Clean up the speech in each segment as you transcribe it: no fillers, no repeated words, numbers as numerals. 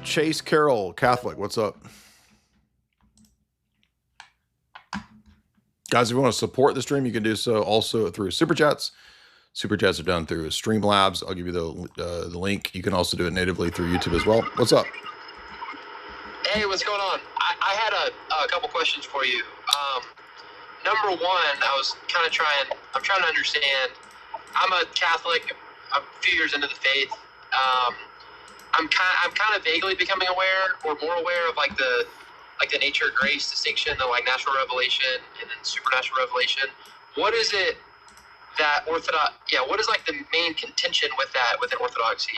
Chase Carroll, Catholic, what's up? Guys, if you want to support the stream, you can do so also through Super Chats. Super Chats are done through Streamlabs. I'll give you the link. You can also do it natively through YouTube as well. What's up? Hey, what's going on? I had a couple questions for you. Number one, I'm trying to understand. I'm a Catholic. I'm a few years into the faith. I'm kind of vaguely becoming aware or more aware of like the nature grace distinction, the like natural revelation and then supernatural revelation. What is it that what is like the main contention with that within Orthodoxy?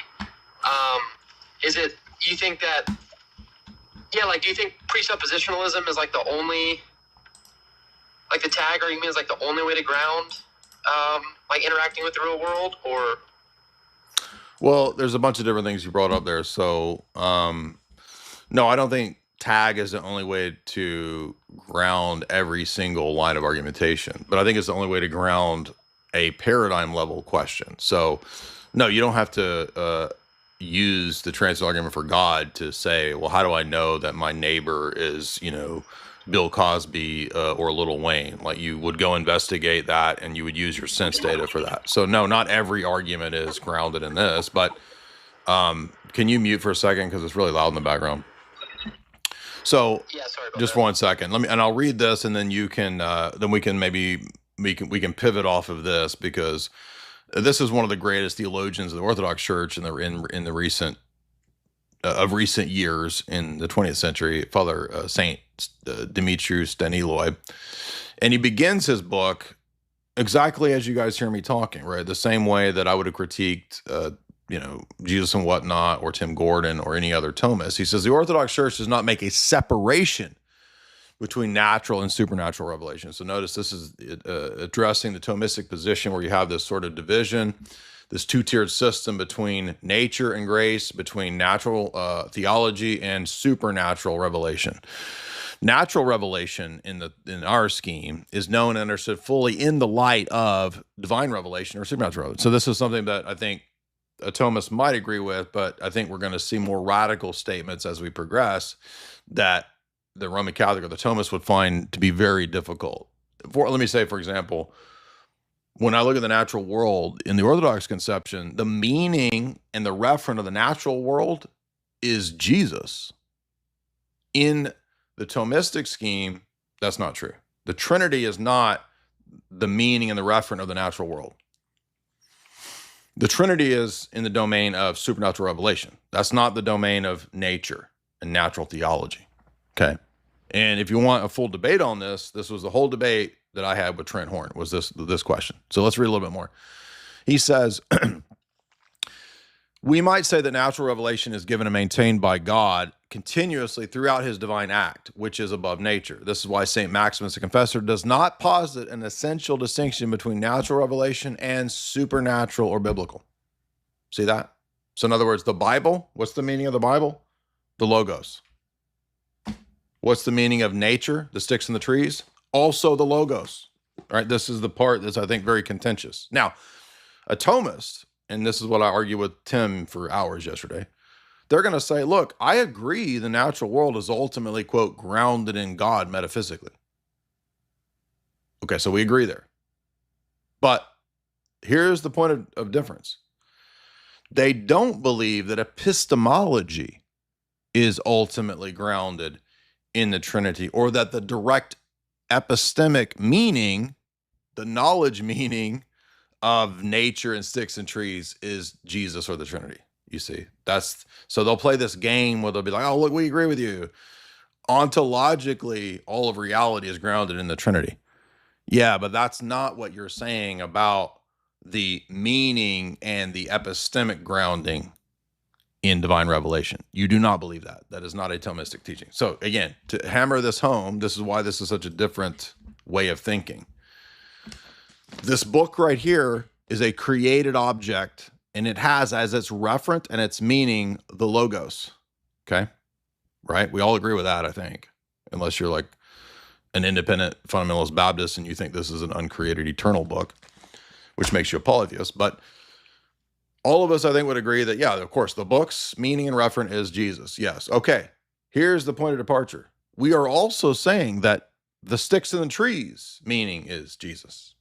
Is it, do you think presuppositionalism is like the only, like the tag argument is like the only way to ground like interacting with the real world? Or Well, there's a bunch of different things you brought up there. So, no, I don't think tag is the only way to ground every single line of argumentation, but I think it's the only way to ground a paradigm level question. So, no, you don't have to use the transcendental argument for God to say, well, how do I know that my neighbor is, Bill Cosby or Lil Wayne? Like, you would go investigate that and you would use your sense data for that. So no, not every argument is grounded in this, but can you mute for a second? Because it's really loud in the background. So yeah, sorry about just that. 1 second. And I'll read this and then you can, then we can pivot off of this, because this is one of the greatest theologians of the Orthodox Church in the recent years in the 20th century, Father Saint Demetrius Daniloi. And he begins his book exactly as you guys hear me talking, right? The same way that I would have critiqued, Jesus and Whatnot, or Tim Gordon, or any other Thomist. He says, the Orthodox Church does not make a separation between natural and supernatural revelation. So notice this is addressing the Thomistic position, where you have this sort of division, this two-tiered system between nature and grace, between natural theology and supernatural revelation. Natural revelation in our scheme is known and understood fully in the light of divine revelation or supernatural revelation. So this is something that I think a Thomist might agree with, but I think we're going to see more radical statements as we progress that the Roman Catholic or the Thomist would find to be very difficult. Let me say, for example, when I look at the natural world in the Orthodox conception, the meaning and the referent of the natural world is Jesus. In the Thomistic scheme, that's not true. The Trinity is not the meaning and the referent of the natural world. The Trinity is in the domain of supernatural revelation. That's not the domain of nature and natural theology. Okay. And if you want a full debate on this was the whole debate that I had with Trent Horn, was this question. So let's read a little bit more. He says, we might say that natural revelation is given and maintained by God continuously throughout his divine act, which is above nature. This is why St. Maximus the Confessor does not posit an essential distinction between natural revelation and supernatural or biblical. See that? So in other words, the Bible, what's the meaning of the Bible? The Logos. What's the meaning of nature, the sticks and the trees? Also the Logos, right? This is the part that's, I think, very contentious. Now, a Thomist, and this is what I argued with Tim for hours yesterday, they're going to say, look, I agree the natural world is ultimately, quote, grounded in God metaphysically. Okay, so we agree there. But here's the point of difference. They don't believe that epistemology is ultimately grounded in the Trinity, or that the direct epistemic meaning, the knowledge meaning of nature and sticks and trees, is Jesus or the Trinity. You see, so they'll play this game where they'll be like, oh, look, we agree with you. Ontologically, all of reality is grounded in the Trinity. Yeah, but that's not what you're saying about the meaning and the epistemic grounding in divine revelation. You do not believe that. That is not a Thomistic teaching. So again, to hammer this home, this is why this is such a different way of thinking. This book right here is a created object, and it has as its referent and its meaning the Logos. Okay? Right? We all agree with that, I think. Unless you're like an independent fundamentalist Baptist and you think this is an uncreated eternal book, which makes you a polytheist. But All of us, I think, would agree that, yeah, of course, the book's meaning and referent is Jesus. Yes. Okay. Here's the point of departure. We are also saying that the sticks and the trees meaning is Jesus.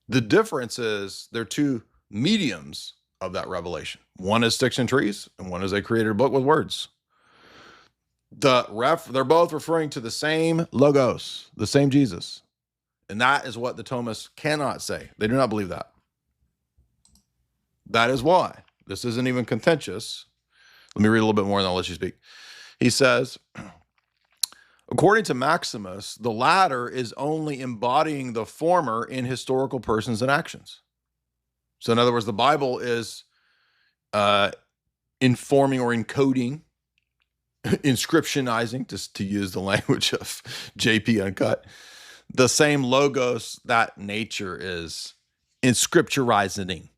The difference is they're two mediums of that revelation. One is sticks and trees, and one is a created book with words. They're both referring to the same logos, the same Jesus. And that is what the Thomists cannot say. They do not believe that. That is why. This isn't even contentious. Let me read a little bit more and I'll let you speak. He says, according to Maximus, the latter is only embodying the former in historical persons and actions. So in other words, the Bible is informing or encoding, inscriptionizing, just to use the language of JP Uncut, the same logos that nature is inscripturizing.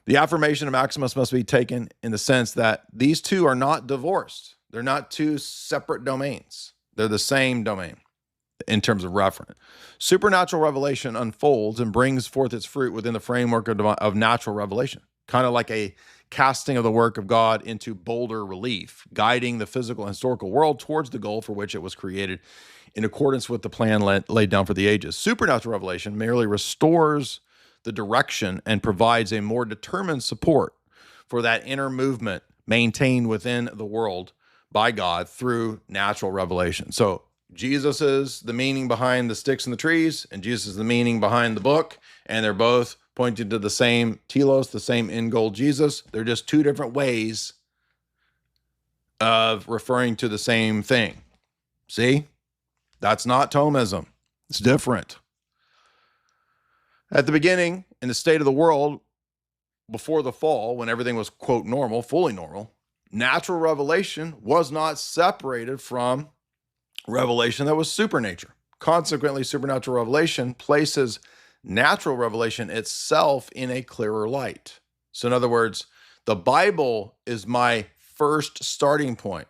The affirmation of Maximus must be taken in the sense that these two are not divorced. They're not two separate domains. They're the same domain in terms of reference. Supernatural revelation unfolds and brings forth its fruit within the framework of natural revelation, kind of like a casting of the work of God into bolder relief, guiding the physical and historical world towards the goal for which it was created in accordance with the plan laid down for the ages. Supernatural revelation merely restores the direction and provides a more determined support for that inner movement maintained within the world by God through natural revelation. So Jesus is the meaning behind the sticks and the trees, and Jesus is the meaning behind the book, and they're both pointing to the same telos, the same end goal Jesus. They're just two different ways of referring to the same thing. See? That's not Thomism. It's different. At the beginning, in the state of the world, before the fall, when everything was, quote, normal, fully normal, natural revelation was not separated from revelation that was supernature. Consequently, supernatural revelation places natural revelation itself in a clearer light. So in other words, the Bible is my first starting point.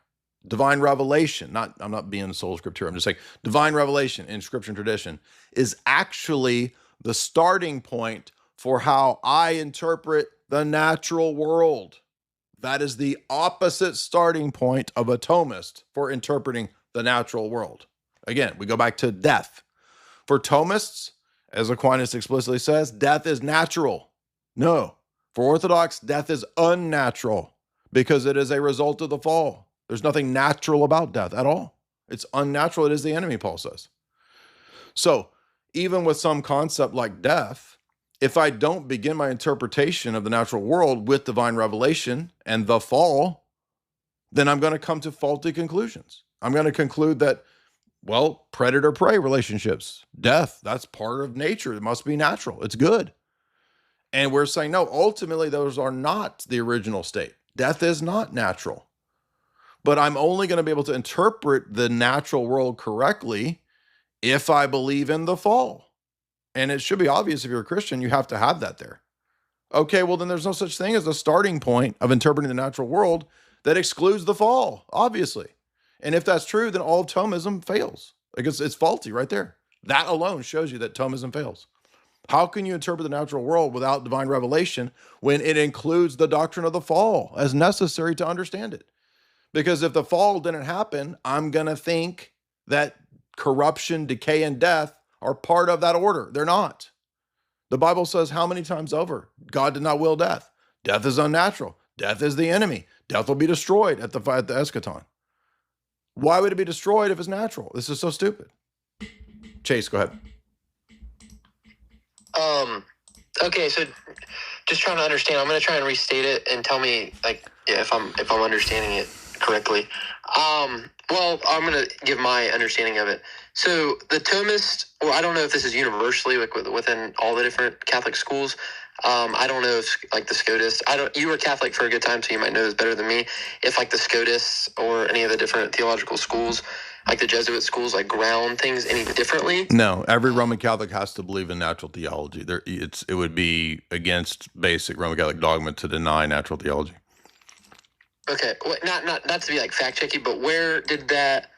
Divine revelation, I'm not being sola scriptura, I'm just saying divine revelation in scripture and tradition is actually the starting point for how I interpret the natural world. That is the opposite starting point of a Thomist for interpreting the natural world. Again, we go back to death. For Thomists, as Aquinas explicitly says, death is natural. No. For Orthodox, death is unnatural because it is a result of the fall. There's nothing natural about death at all. It's unnatural. It is the enemy, Paul says. So, even with some concept like death, if I don't begin my interpretation of the natural world with divine revelation and the fall, then I'm going to come to faulty conclusions. I'm going to conclude that, well, predator-prey relationships, death, that's part of nature. It must be natural. It's good. And we're saying, no, ultimately, those are not the original state. Death is not natural. But I'm only going to be able to interpret the natural world correctly if I believe in the fall. And it should be obvious if you're a Christian, you have to have that there. Okay, well, then there's no such thing as a starting point of interpreting the natural world that excludes the fall, obviously. And if that's true, then all of Thomism fails. Because it's faulty right there. That alone shows you that Thomism fails. How can you interpret the natural world without divine revelation when it includes the doctrine of the fall as necessary to understand it? Because if the fall didn't happen, I'm going to think that corruption, decay, and death are part of that order. They're not. The Bible says how many times over? God did not will death. Death is unnatural. Death is the enemy. Death will be destroyed at the eschaton. Why would it be destroyed if it's natural? This is so stupid. Chase, go ahead. Okay, so just trying to understand. I'm going to try and restate it and tell me if I'm understanding it correctly. Well, I'm going to give my understanding of it. So the Thomist, or I don't know if this is universally within all the different Catholic schools. I don't know if the Scotists. You were Catholic for a good time, so you might know this better than me. If the Scotists or any of the different theological schools, like the Jesuit schools, ground things any differently. No, every Roman Catholic has to believe in natural theology. It would be against basic Roman Catholic dogma to deny natural theology. Okay, well, not to be fact checking, but where did that?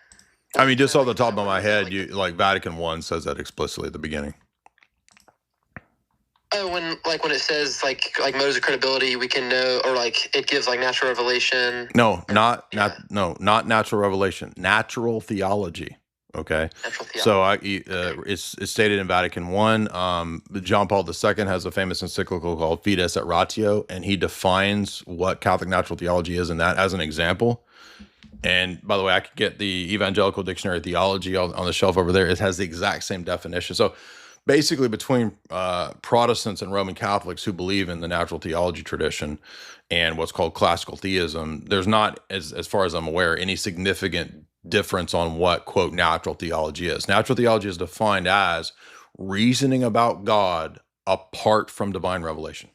I mean, just off the top of my head, Vatican I says that explicitly at the beginning. Oh, when it says like motives of credibility, we can know, or like it gives like natural revelation. No, Yeah. not natural revelation, natural theology. Okay. Natural So theology. it's stated in Vatican I. John Paul II has a famous encyclical called Fides et Ratio, and he defines what Catholic natural theology is in that as an example. And by the way, I could get the Evangelical Dictionary of Theology on the shelf over there. It has the exact same definition. So basically, between Protestants and Roman Catholics who believe in the natural theology tradition and what's called classical theism, there's not, as far as I'm aware, any significant difference on what, quote, natural theology is. Natural theology is defined as reasoning about God apart from divine revelation.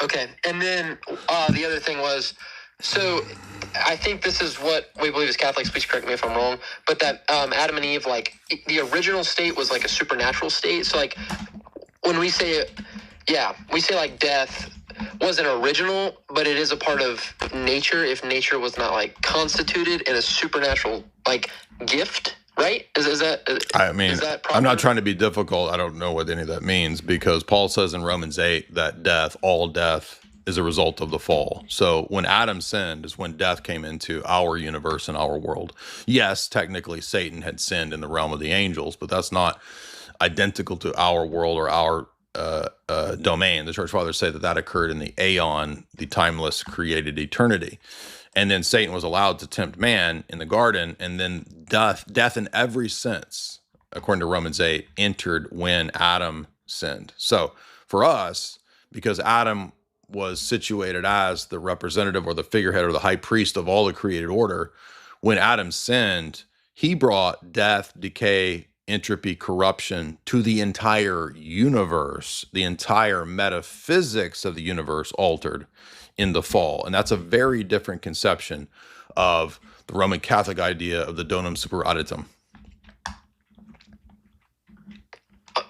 Okay. And then the other thing was, so I think this is what we believe as Catholics. Please correct me if I'm wrong. But that Adam and Eve, like the original state was like a supernatural state. So like when we say it, yeah, we say like death wasn't original, but it is a part of nature if nature was not like constituted in a supernatural like gift. Right? Is that? I mean, is that I'm not trying to be difficult. I don't know what any of that means because Paul says in Romans 8 that all death is a result of the fall. So when Adam sinned is when death came into our universe and our world. Yes, technically Satan had sinned in the realm of the angels, but that's not identical to our world or our domain. The church fathers say that occurred in the aeon, the timeless created eternity. And then Satan was allowed to tempt man in the garden, and then death in every sense, according to Romans 8, entered when Adam sinned. So for us, because Adam was situated as the representative or the figurehead or the high priest of all the created order, when Adam sinned, he brought death, decay, entropy, corruption to the entire universe. The entire metaphysics of the universe altered in the fall. And that's a very different conception of the Roman Catholic idea of the donum super additum.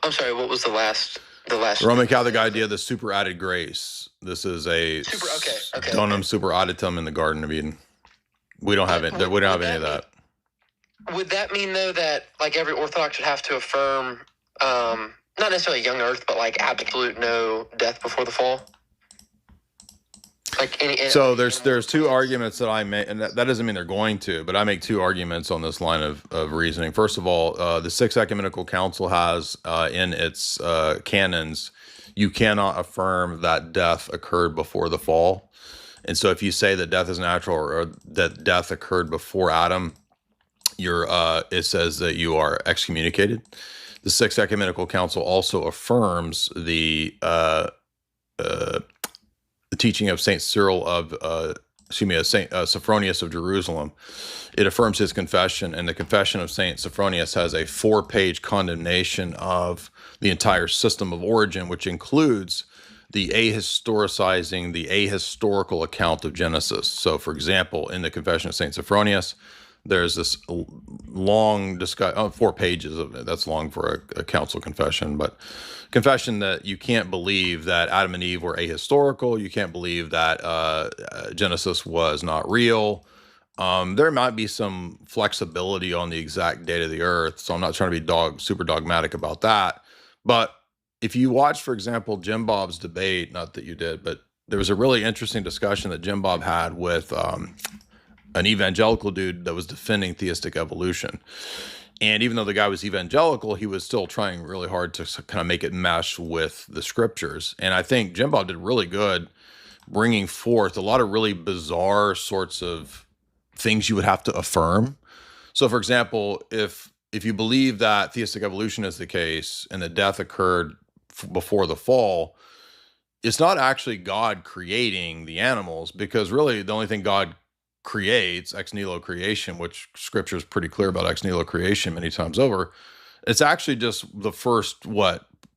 I'm sorry, what was the last? The Roman Catholic idea of the super added grace. This is a donum super additum in the Garden of Eden. We don't have it. We don't have any of that. Would that mean though that like every Orthodox should have to affirm, not necessarily young Earth, but like absolute no death before the fall? Like so there's two arguments that I make, and that doesn't mean they're going to, but I make two arguments on this line of reasoning. First of all, the Sixth Ecumenical Council has in its canons, you cannot affirm that death occurred before the fall. And so if you say that death is natural or that death occurred before Adam, it says that you are excommunicated. The Sixth Ecumenical Council also affirms the teaching of Saint Cyril of Saint Sophronius of Jerusalem. It affirms his confession, and the confession of Saint Sophronius has a 4-page condemnation of the entire system of origin, which includes the ahistoricizing, the ahistorical account of Genesis. So, for example, in the confession of Saint Sophronius, there's this long discussion, 4 pages of it. That's long for a council confession, but confession that you can't believe that Adam and Eve were ahistorical. You can't believe that Genesis was not real. There might be some flexibility on the exact date of the earth, so I'm not trying to be super dogmatic about that. But if you watch, for example, Jim Bob's debate, not that you did, but there was a really interesting discussion that Jim Bob had with an evangelical dude that was defending theistic evolution. And even though the guy was evangelical, he was still trying really hard to kind of make it mesh with the scriptures. And I think Jim Bob did really good bringing forth a lot of really bizarre sorts of things you would have to affirm. So, for example, if you believe that theistic evolution is the case and that death occurred before the fall, it's not actually God creating the animals, because really the only thing God creates, ex nihilo creation, which scripture is pretty clear about ex nihilo creation many times over, it's actually just the first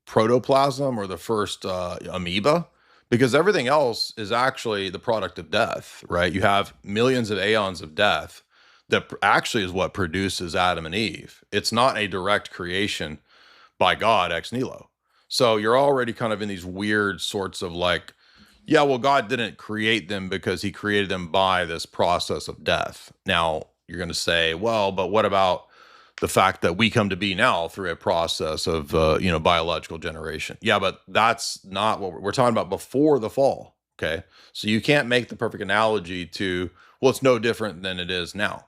protoplasm or the first amoeba, because everything else is actually the product of death, right? You have millions of aeons of death that actually is what produces Adam and Eve. It's not a direct creation by God ex nihilo. So you're already kind of in these weird sorts of like, yeah, well, God didn't create them because he created them by this process of death. Now, you're going to say, well, but what about the fact that we come to be now through a process of biological generation. Yeah, but that's not what we're talking about before the fall. Okay, so you can't make the perfect analogy to, well, it's no different than it is now.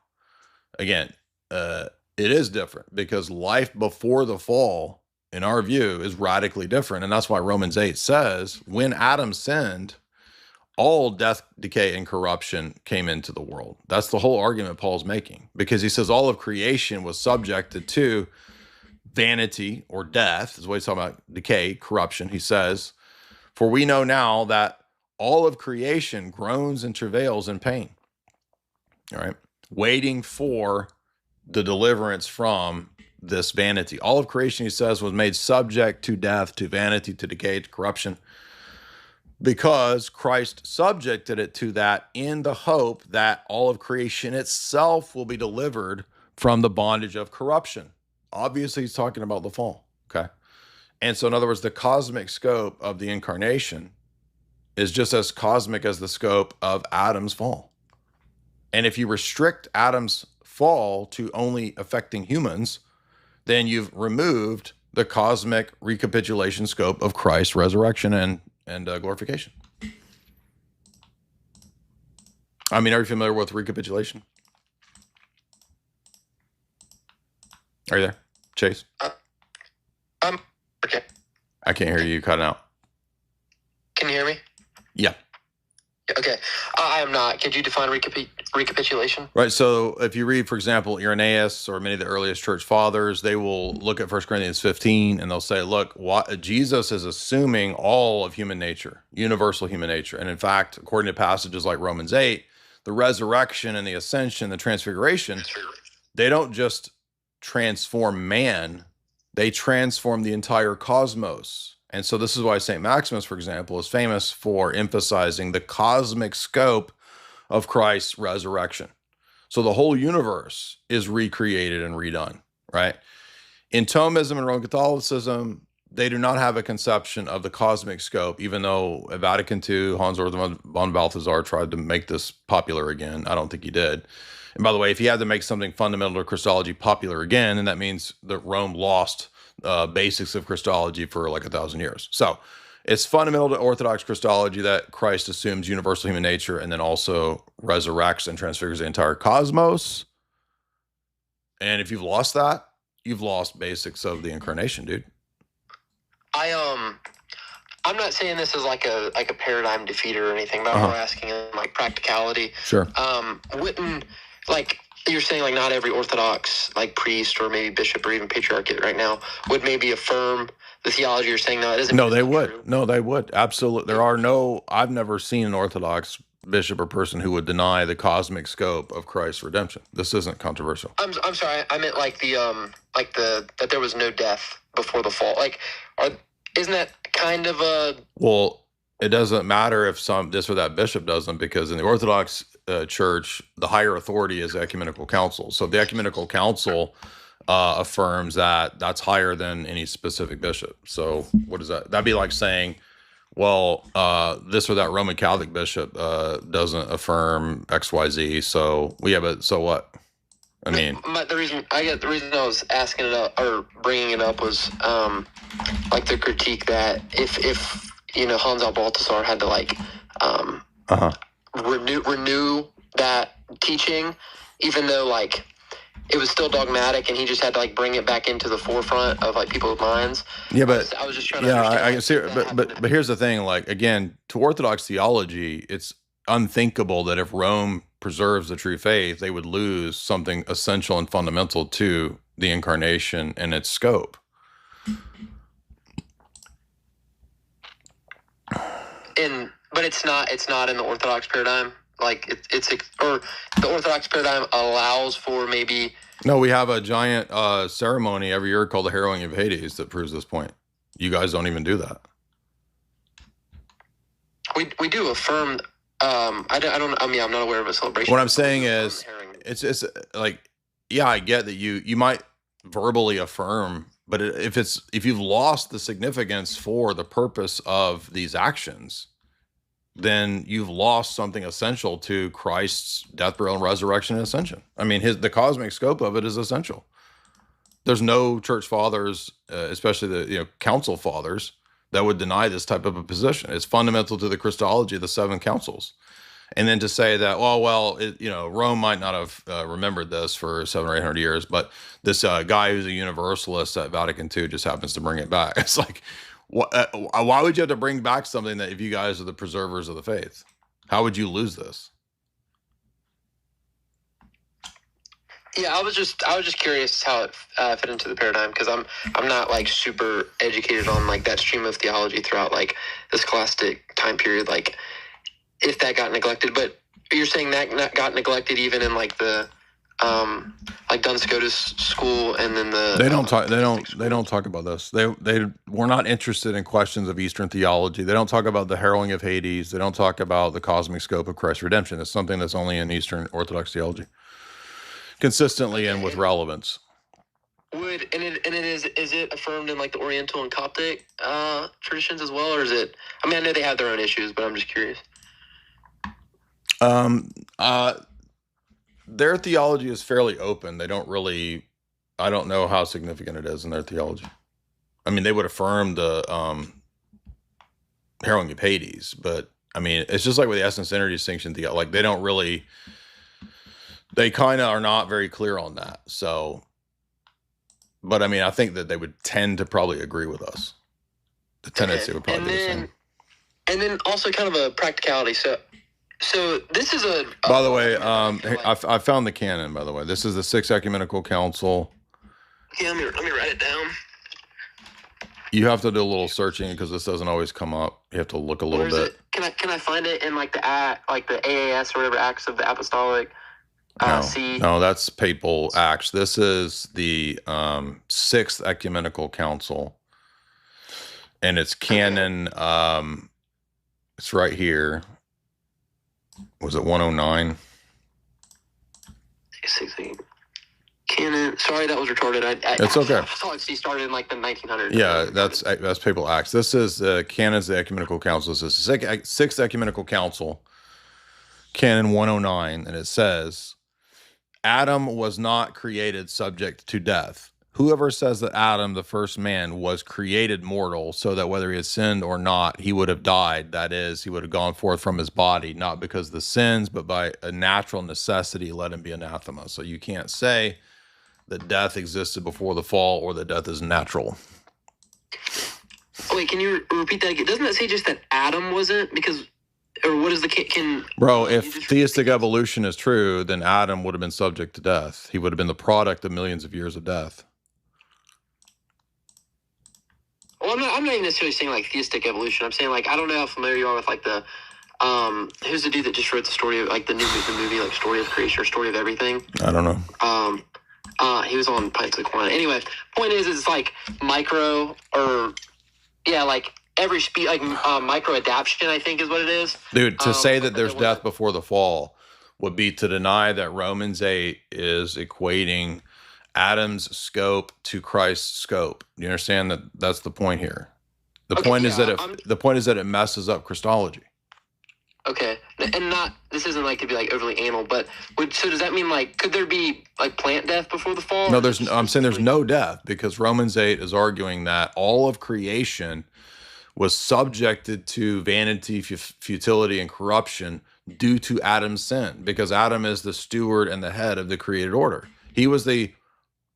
Again, it is different because life before the fall, in our view, is radically different, and that's why Romans 8 says when Adam sinned, all death, decay, and corruption came into the world. That's the whole argument Paul's making, because he says all of creation was subjected to vanity or death, is what he's talking about, decay, corruption. He says, for we know now that all of creation groans and travails in pain, all right, waiting for the deliverance from this vanity. All of creation, he says, was made subject to death, to vanity, to decay, to corruption, because Christ subjected it to that in the hope that all of creation itself will be delivered from the bondage of corruption. Obviously, he's talking about the fall, okay? And so, in other words, the cosmic scope of the incarnation is just as cosmic as the scope of Adam's fall. And if you restrict Adam's fall to only affecting humans, then you've removed the cosmic recapitulation scope of Christ's resurrection and glorification. I mean, are you familiar with recapitulation? Are you there, Chase? Okay. I can't hear you cutting out. Can you hear me? Yeah. Okay. I am not. Could you define recapitulation? Right. So if you read, for example, Irenaeus or many of the earliest church fathers, they will look at 1 Corinthians 15 and they'll say, look, Jesus is assuming all of human nature, universal human nature. And in fact, according to passages like Romans 8, the resurrection and the ascension, the transfiguration, they don't just transform man, they transform the entire cosmos. And so this is why St. Maximus, for example, is famous for emphasizing the cosmic scope of Christ's resurrection. So the whole universe is recreated and redone, right? In Thomism and Roman Catholicism, they do not have a conception of the cosmic scope, even though at Vatican II, Hans Urs von Balthasar tried to make this popular again. I don't think he did. And by the way, if he had to make something fundamental to Christology popular again, then that means that Rome lost basics of Christology for like 1,000 years. So it's fundamental to Orthodox Christology that Christ assumes universal human nature and then also resurrects and transfigures the entire cosmos. And if you've lost that, you've lost basics of the incarnation, dude. I'm not saying this is like a paradigm defeater or anything, but I'm more asking like practicality. Sure. Wouldn't, like you're saying, like not every Orthodox like priest or maybe bishop or even patriarchate right now would maybe affirm the theology you're saying? No, it isn't. No, they would. True. No, they would. Absolutely. I've never seen an Orthodox bishop or person who would deny the cosmic scope of Christ's redemption. This isn't controversial. I'm sorry. I meant like that there was no death before the fall. Like, isn't that kind of a... Well, it doesn't matter if this or that bishop doesn't, because in the Orthodox Church, the higher authority is the ecumenical council. So the ecumenical council affirms that that's higher than any specific bishop. So what is that? That'd be like saying, well, this or that Roman Catholic bishop doesn't affirm XYZ. So but so what? I mean, the reason I was asking it up or bringing it up was like the critique that if Hans Balthasar had to like renew that teaching, even though like it was still dogmatic, and he just had to like bring it back into the forefront of like people's minds. Yeah, but I was just trying to I see. But here's the thing: like again, to Orthodox theology, it's unthinkable that if Rome preserves the true faith, they would lose something essential and fundamental to the incarnation and its scope. But it's not in the Orthodox paradigm. Like or the Orthodox paradigm allows for maybe. No, we have a giant ceremony every year called the Harrowing of Hades that proves this point. You guys don't even do that. We do affirm. I'm not aware of a celebration. What I'm saying is, it's like, yeah, I get that you might verbally affirm, but if you've lost the significance for the purpose of these actions, then you've lost something essential to Christ's death, burial, and resurrection and ascension. I mean, the cosmic scope of it is essential. There's no church fathers, especially the council fathers, that would deny this type of a position. It's fundamental to the Christology of the seven councils. And then to say that, Rome might not have remembered this for 700 or 800 years, but this guy who's a universalist at Vatican II just happens to bring it back. It's like, why would you have to bring back something that if you guys are the preservers of the faith? How would you lose this? Yeah, I was just curious how it fit into the paradigm, because I'm not like super educated on like that stream of theology throughout like the scholastic time period, like if that got neglected. But you're saying that got neglected even in like the like Duns Scotus school, and then they don't talk about this. They were not interested in questions of Eastern theology. They don't talk about the harrowing of Hades. They don't talk about the cosmic scope of Christ's redemption. It's something that's only in Eastern Orthodox theology, consistently and with relevance. Is it affirmed in like the Oriental and Coptic traditions as well, or is it? I mean, I know they have their own issues, but I'm just curious. Their theology is fairly open. They don't really, I don't know how significant it is in their theology. I mean, they would affirm the harrowing of Hades, but I mean, it's just like with the essence energy distinction, like they don't really, they kind of are not very clear on that. So, but I mean, I think that they would tend to probably agree with us. The tendency would probably be the same. And then also kind of a practicality. So this is a. By the way, I found the canon. By the way, this is the Sixth Ecumenical Council. Yeah, let me write it down. You have to do a little searching because this doesn't always come up. You have to look a little bit. Can I find it in like the AAS or whatever, Acts of the Apostolic? No, that's papal Acts. This is the Sixth Ecumenical Council, and it's canon. Okay. It's right here. Was it 109? Canon. Sorry, that was retarded. It's okay. He started in like the 1900s. Yeah, that's papal Acts. This is canons of the Ecumenical Council. This is the Sixth Ecumenical Council, canon 109, and it says, Adam was not created subject to death. Whoever says that Adam, the first man, was created mortal, so that whether he had sinned or not, he would have died. That is, he would have gone forth from his body, not because of the sins, but by a natural necessity, let him be anathema. So you can't say that death existed before the fall or that death is natural. Wait, can you repeat that again? Doesn't it say just that Adam wasn't? Because, or what is the Bro, if theistic evolution is true, then Adam would have been subject to death. He would have been the product of millions of years of death. Well, I'm not even necessarily saying like theistic evolution. I'm saying like, I don't know how familiar you are with like the who's the dude that just wrote the story of like the movie like Story of Creation or Story of Everything? I don't know. He was on Pints of Quine. Anyway, point is it's like micro or like every like micro adaption, I think is what it is. Dude, to say that there's death before the fall would be to deny that Romans 8 is equating Adam's scope to Christ's scope. Do you understand that? That's the point here. The point is that it messes up Christology. Okay, and this isn't like to be like overly anal, but so does that mean like could there be like plant death before the fall? No, I'm saying there's no death because Romans 8 is arguing that all of creation was subjected to vanity, futility, and corruption due to Adam's sin, because Adam is the steward and the head of the created order. He was the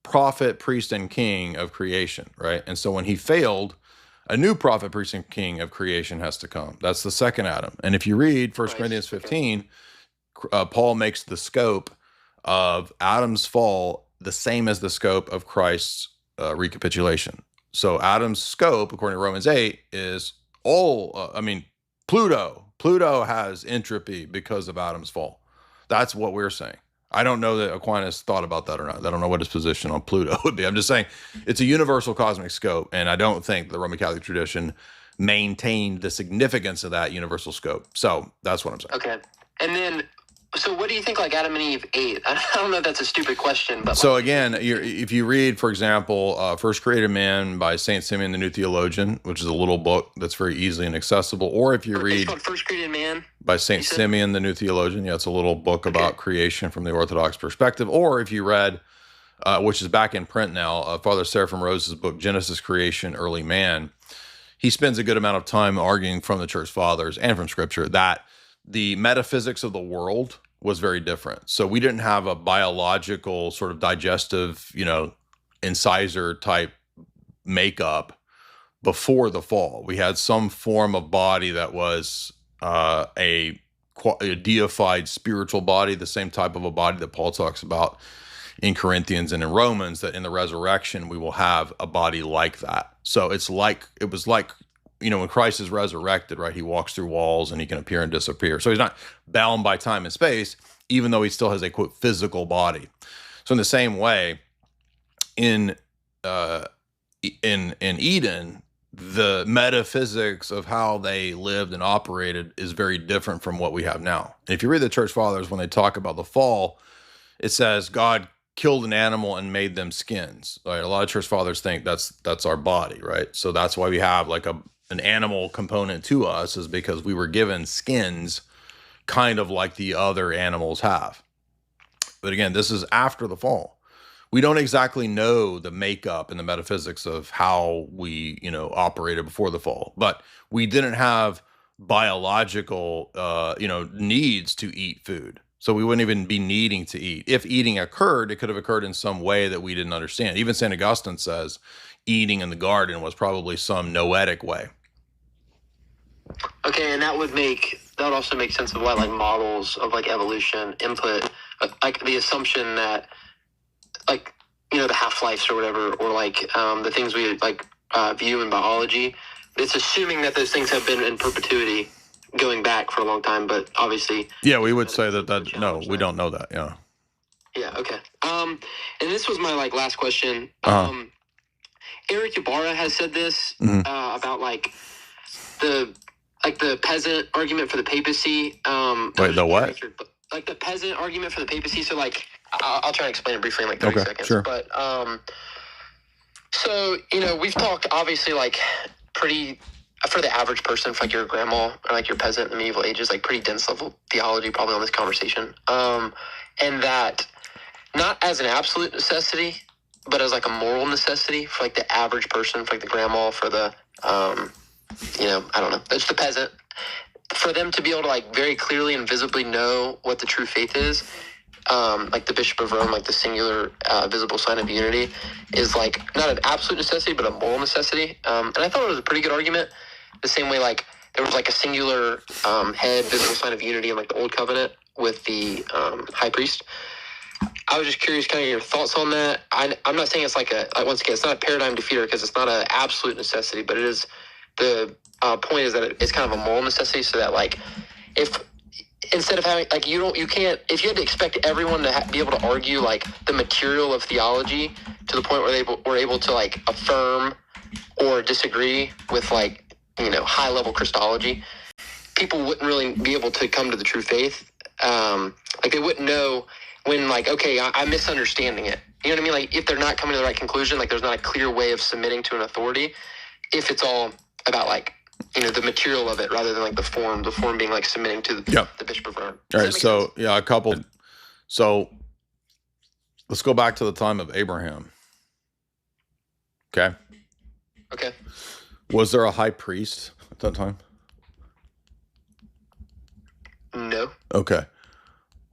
prophet, priest, and king of creation, right? And so when he failed, a new prophet, priest, and king of creation has to come. That's the second Adam. And if you read 1 Corinthians 15, Paul makes the scope of Adam's fall the same as the scope of Christ's recapitulation. So Adam's scope, according to Romans 8, is Pluto. Pluto has entropy because of Adam's fall. That's what we're saying. I don't know that Aquinas thought about that or not. I don't know what his position on Pluto would be. I'm just saying it's a universal cosmic scope, and I don't think the Roman Catholic tradition maintained the significance of that universal scope. So that's what I'm saying. Okay. And then, so what do you think like Adam and Eve ate? I don't know if that's a stupid question, but so again, if you read, for example, First Created Man by St. Simeon the New Theologian, which is a little book that's very easily and accessible, or if you read First Created Man by St. Simeon the New Theologian, it's a little book about creation from the Orthodox perspective, or if you read which is back in print now. Father Seraphim Rose's book, Genesis, Creation, Early Man. He spends a good amount of time arguing from the church fathers and from scripture that the metaphysics of the world was very different. So we didn't have a biological sort of digestive, incisor type makeup before the fall. We had some form of body that was a deified spiritual body, the same type of a body that Paul talks about in Corinthians and in Romans, that in the resurrection we will have a body like that. So it was like when Christ is resurrected, right? He walks through walls and he can appear and disappear. So he's not bound by time and space, even though he still has a quote physical body. So in the same way, in Eden, the metaphysics of how they lived and operated is very different from what we have now. And if you read the church fathers, when they talk about the fall, it says God killed an animal and made them skins. Right? A lot of church fathers think that's our body, right? So that's why we have like an animal component to us, is because we were given skins kind of like the other animals have. But again, this is after the fall. We don't exactly know the makeup and the metaphysics of how we, operated before the fall, but we didn't have biological, needs to eat food. So we wouldn't even be needing to eat. If eating occurred, it could have occurred in some way that we didn't understand. Even St. Augustine says eating in the garden was probably some noetic way. Okay, and that would also make sense of why like models of like evolution input like the assumption that like the half-lives or whatever, or like the things we like view in biology. It's assuming that those things have been in perpetuity going back for a long time, but obviously we would say that no, we don't know that. Yeah, okay. And this was my like last question. Eric Ibarra has said this about like the peasant argument for the papacy. Wait, the what? Like the peasant argument for the papacy. So like I'll try to explain it briefly in like 30 seconds. Sure. But so we've talked obviously like pretty, for the average person, for like your grandma or like your peasant in the medieval ages, like pretty dense level theology probably on this conversation. And that not as an absolute necessity, but as like a moral necessity for like the average person, for like the grandma, for the I don't know, it's the peasant, for them to be able to like very clearly and visibly know what the true faith is. Like the Bishop of Rome, like the singular visible sign of unity, is like not an absolute necessity, but a moral necessity. And I thought it was a pretty good argument. The same way, like there was like a singular head visible sign of unity in like the Old Covenant with the high priest. I was just curious, kind of your thoughts on that. I'm not saying it's like once again, it's not a paradigm defeater because it's not an absolute necessity, but it is. The point is that it's kind of a moral necessity, so that like if instead of having like you can't, if you had to expect everyone to be able to argue like the material of theology to the point where they were able to like affirm or disagree with like high level Christology, people wouldn't really be able to come to the true faith. Like they wouldn't know when like, okay, I'm misunderstanding it. You know what I mean? Like if they're not coming to the right conclusion, like there's not a clear way of submitting to an authority if it's all about like the material of it rather than like the form being like submitting to the Bishop of Rome. All right, so a couple. So let's go back to the time of Abraham. Okay. Was there a high priest at that time? No. Okay.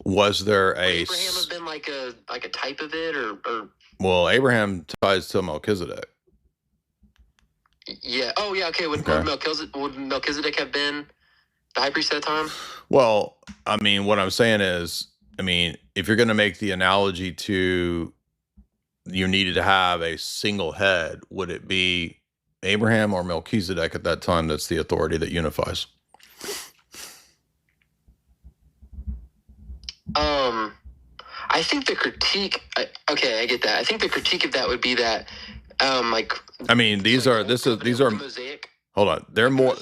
Was there a Abraham have been like a type of it or Well, Abraham ties to Melchizedek. Yeah. Oh, yeah. Okay. Would Melchizedek have been the high priest at the time? Well, I mean, what I'm saying is, if you're going to make the analogy to you needed to have a single head, would it be Abraham or Melchizedek at that time that's the authority that unifies? I think the critique. I get that. I think the critique of that would be that. These are Mosaic. Hold on, they're more.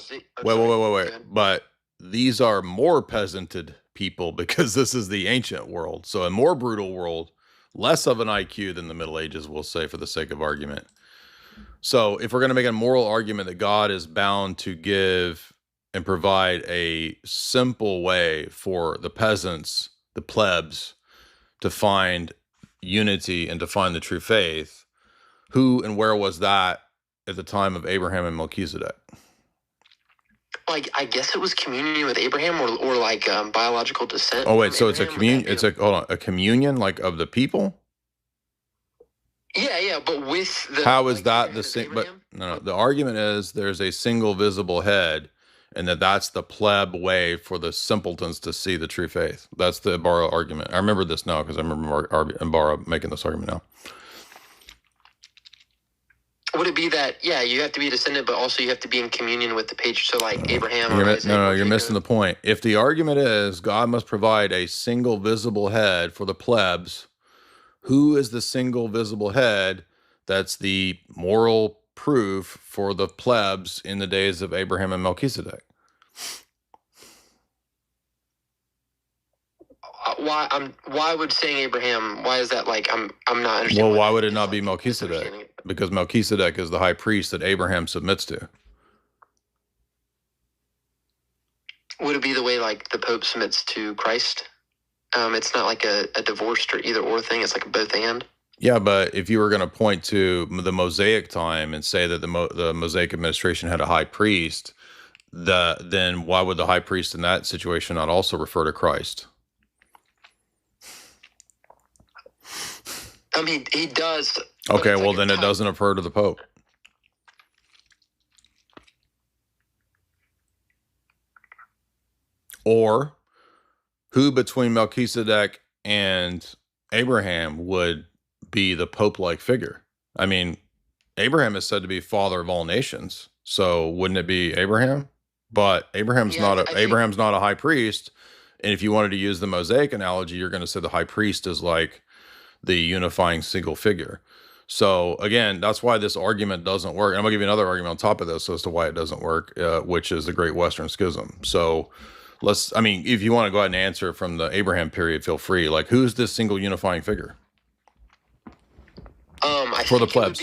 Wait. But these are more peasanted people because this is the ancient world. So a more brutal world, less of an IQ than the Middle Ages, we'll say for the sake of argument. So if we're going to make a moral argument that God is bound to give and provide a simple way for the peasants, the plebs, to find unity and define the true faith, who and where was that at the time of Abraham and Melchizedek? Like, I guess it was communion with Abraham, or like biological descent. Oh wait, from so it's a Abraham. communion. It's a hold on, a communion like of the people. Yeah, but with the How is like, that the same? But Abraham? no, the argument is there's a single visible head, and that's the pleb way for the simpletons to see the true faith. That's the Ibarra argument. I remember this now because I remember Ibarra making this argument now. Would it be that, yeah, you have to be a descendant, but also you have to be in communion with the page? So like Abraham or Isaac? No, you're missing the point. If the argument is God must provide a single visible head for the plebs, who is the single visible head that's the moral proof for the plebs in the days of Abraham and Melchizedek? Why would saying Abraham, why is that like, I'm not understanding. Well, why would it not be Melchizedek? Because Melchizedek is the high priest that Abraham submits to. Would it be the way like the Pope submits to Christ? It's not like a divorced or either or thing. It's like a both and. Yeah, but if you were going to point to the Mosaic time and say that the Mosaic administration had a high priest, then why would the high priest in that situation not also refer to Christ? He does. Okay, well then it doesn't refer to the Pope. Or who between Melchizedek and Abraham would be the Pope-like figure? I mean, Abraham is said to be father of all nations, so wouldn't it be Abraham? But Abraham's not a high priest, and if you wanted to use the Mosaic analogy, you're going to say the high priest is like the unifying single figure. So again, that's why this argument doesn't work. And I'm gonna give you another argument on top of this as to why it doesn't work, which is the Great Western Schism. So if you want to go ahead and answer from the Abraham period, feel free. Like, who's this single unifying figure? For the plebs.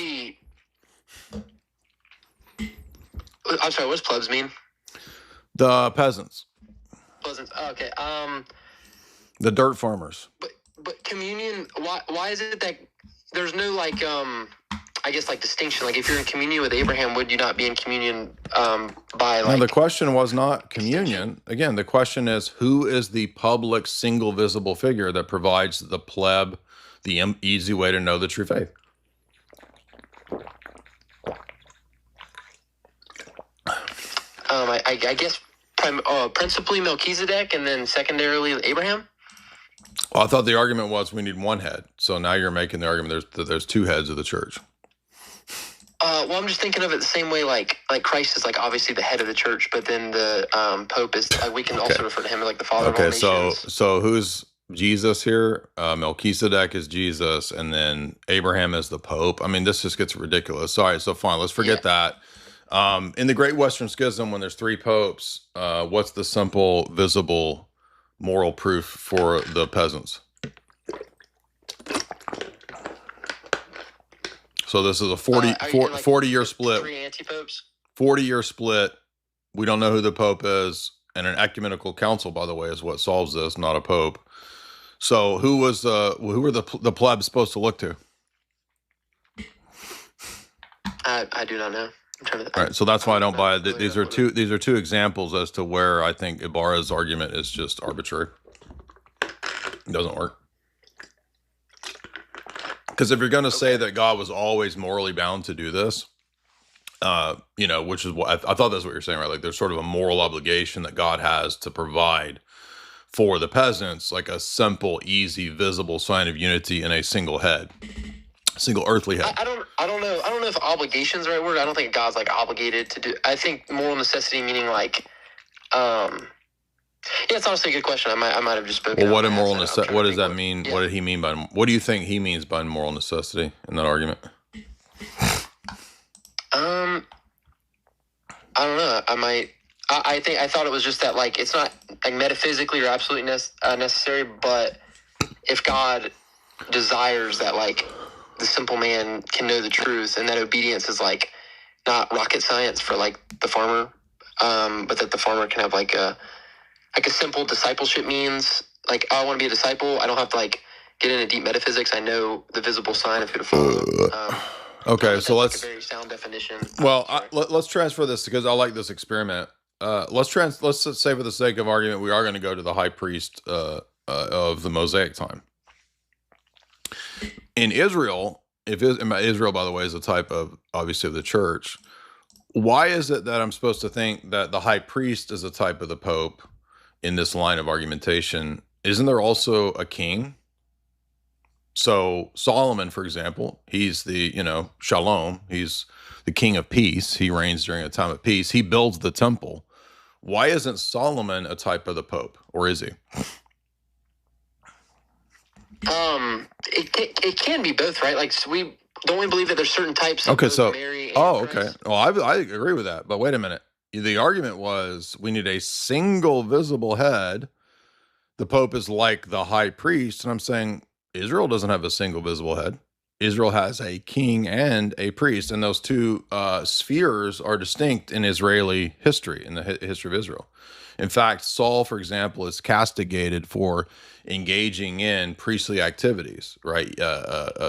I'm sorry, what does plebs mean? The peasants. Peasants. Oh, okay. The dirt farmers. But communion, why is it that there's no like I guess like distinction? Like if you're in communion with Abraham, would you not be in communion by like? No, the question was not communion. Again, the question is who is the public single visible figure that provides the pleb the easy way to know the true faith? I guess principally Melchizedek and then secondarily Abraham. Well, I thought the argument was we need one head. So now you're making the argument there's two heads of the church. Well, I'm just thinking of it the same way, like Christ is like obviously the head of the church, but then the Pope is like we can also refer to him as like the father of all nations. Okay, so who's Jesus here? Melchizedek is Jesus, and then Abraham is the Pope. I mean, this just gets ridiculous. Sorry, so fine, let's forget that. In the Great Western Schism, when there's three popes, what's the simple, visible, moral proof for the peasants? So this is a 40-year split. Three anti-popes? 40-year split. We don't know who the Pope is. And an ecumenical council, by the way, is what solves this, not a Pope. So who were the plebs supposed to look to? I do not know. All right, so that's why I don't buy it. These are two examples as to where I think Ibarra's argument is just arbitrary. It doesn't work. Because if you're going to say that God was always morally bound to do this, which is what I thought that's what you're saying, right? Like there's sort of a moral obligation that God has to provide for the peasants, like a simple, easy, visible sign of unity in a single head. Single earthly head. I don't know if obligation is the right word. I don't think God's like obligated to do. I think moral necessity meaning like, yeah, it's honestly a good question. I might have just spoken. Well, what moral necessity? What does that mean? Yeah. What did he mean by? What do you think he means by moral necessity in that argument? I don't know. I thought it was just that like it's not like metaphysically or absolutely necessary, but if God desires that like the simple man can know the truth, and that obedience is like not rocket science for like the farmer, but that the farmer can have like a simple discipleship means like, oh, I want to be a disciple. I don't have to like get into deep metaphysics. I know the visible sign of who to follow. Okay, so let's. A very sound definition. Well, let's transfer this because I like this experiment. Let's say for the sake of argument, we are going to go to the high priest of the Mosaic time. In Israel, Israel, by the way, is a type of, obviously, of the church. Why is it that I'm supposed to think that the high priest is a type of the Pope in this line of argumentation? Isn't there also a king? So Solomon, for example, he's the, Shalom. He's the king of peace. He reigns during a time of peace. He builds the temple. Why isn't Solomon a type of the Pope, or is he? It can be both, right? Like, so we believe that there's certain types of Mary and okay. Christ? Well, I agree with that. But wait a minute. The argument was we need a single visible head. The Pope is like the high priest, and I'm saying Israel doesn't have a single visible head. Israel has a king and a priest, and those two spheres are distinct in Israeli history, in the history of Israel. In fact, Saul, for example, is castigated for engaging in priestly activities, right?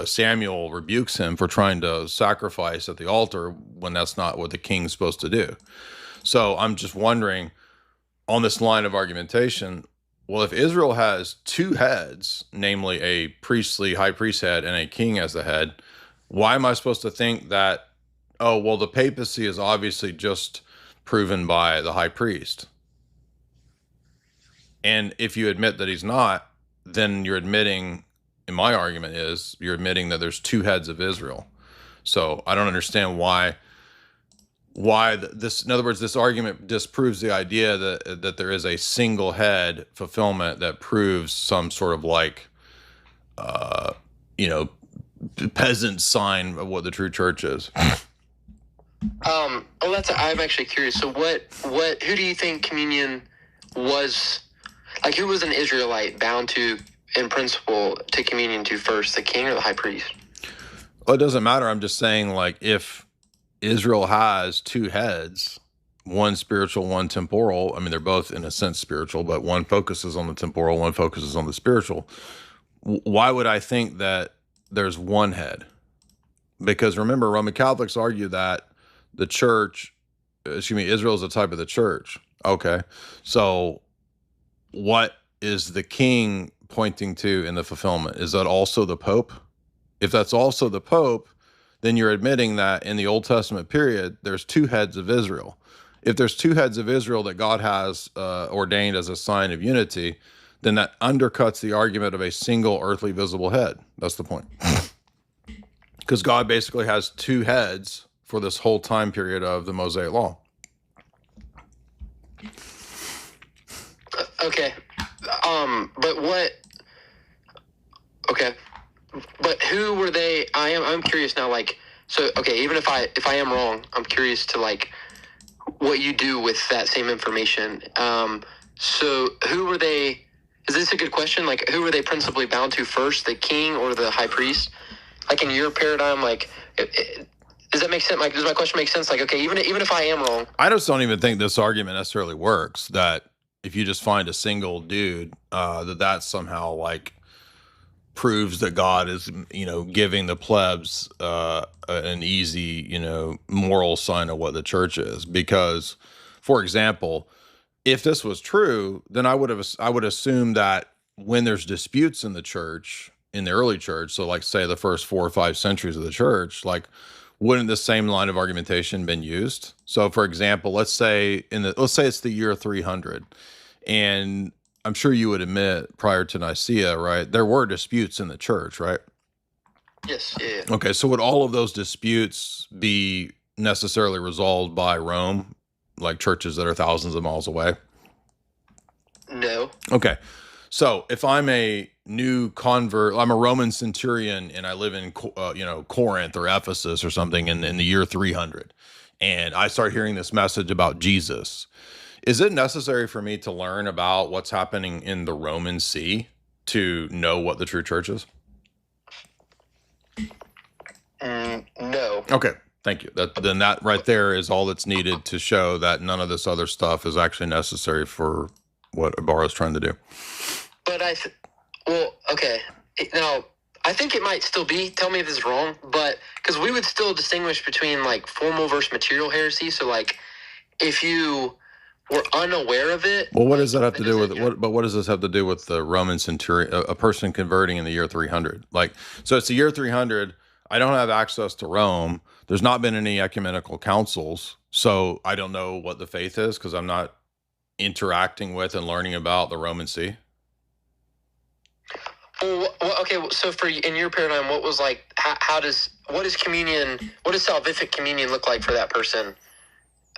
Samuel rebukes him for trying to sacrifice at the altar when that's not what the king's supposed to do. So I'm just wondering, on this line of argumentation, well, if Israel has two heads, namely a priestly high priest head and a king as the head, why am I supposed to think that, oh, well, the papacy is obviously just proven by the high priest? And if you admit that he's not, then you're admitting, in my argument is, you're admitting that there's two heads of Israel. So I don't understand why this, in other words, this argument disproves the idea that there is a single head fulfillment that proves some sort of like, peasant sign of what the true church is. I'm actually curious. So who do you think communion was, like, who was an Israelite bound to, in principle, to communion to first, the king or the high priest? Well, it doesn't matter. I'm just saying, like, if Israel has two heads, one spiritual, one temporal. I mean, they're both in a sense spiritual, but one focuses on the temporal, one focuses on the spiritual. Why would I think that there's one head? Because remember, Roman Catholics argue that Israel is a type of the church. Okay. So what is the king pointing to in the fulfillment? Is that also the Pope? If that's also the Pope, then you're admitting that in the Old Testament period, there's two heads of Israel. If there's two heads of Israel that God has ordained as a sign of unity, then that undercuts the argument of a single earthly visible head. That's the point. Because God basically has two heads for this whole time period of the Mosaic Law. Okay. But who were they? I'm curious now, like, so, okay, even if I am wrong, I'm curious to, like, what you do with that same information. So who were they? Is this a good question? Like, who were they principally bound to first, the king or the high priest? Like, in your paradigm, like, does that make sense? Like, does my question make sense? Like, okay, even if I am wrong. I just don't even think this argument necessarily works, that if you just find a single dude, that somehow, like, proves that God is, giving the plebs an easy, moral sign of what the church is. Because, for example, if this was true, then I would assume that when there's disputes in the church, in the early church, so like say the first 4 or 5 centuries of the church, like, wouldn't the same line of argumentation been used? So, for example, let's say it's the year 300, and I'm sure you would admit prior to Nicaea, right, there were disputes in the church, right? Yes. Yeah. Okay, so would all of those disputes be necessarily resolved by Rome, like churches that are thousands of miles away? No. Okay, so if I'm a new convert, I'm a Roman centurion, and I live in Corinth or Ephesus or something in the year 300, and I start hearing this message about Jesus. Is it necessary for me to learn about what's happening in the Roman See to know what the true church is? No. Okay, thank you. Then that right there is all that's needed to show that none of this other stuff is actually necessary for what Ibarra's trying to do. But okay. now I think it might still be. Tell me if this is wrong, but because we would still distinguish between like formal versus material heresy. So like if you were unaware of it. Well, what does that have to do with what? But what does this have to do with the Roman centurion, a person converting in the year 300? Like, so it's the year 300. I don't have access to Rome. There's not been any ecumenical councils, so I don't know what the faith is because I'm not interacting with and learning about the Roman See. Well, okay. So for in your paradigm, what was like? What is communion? What does salvific communion look like for that person?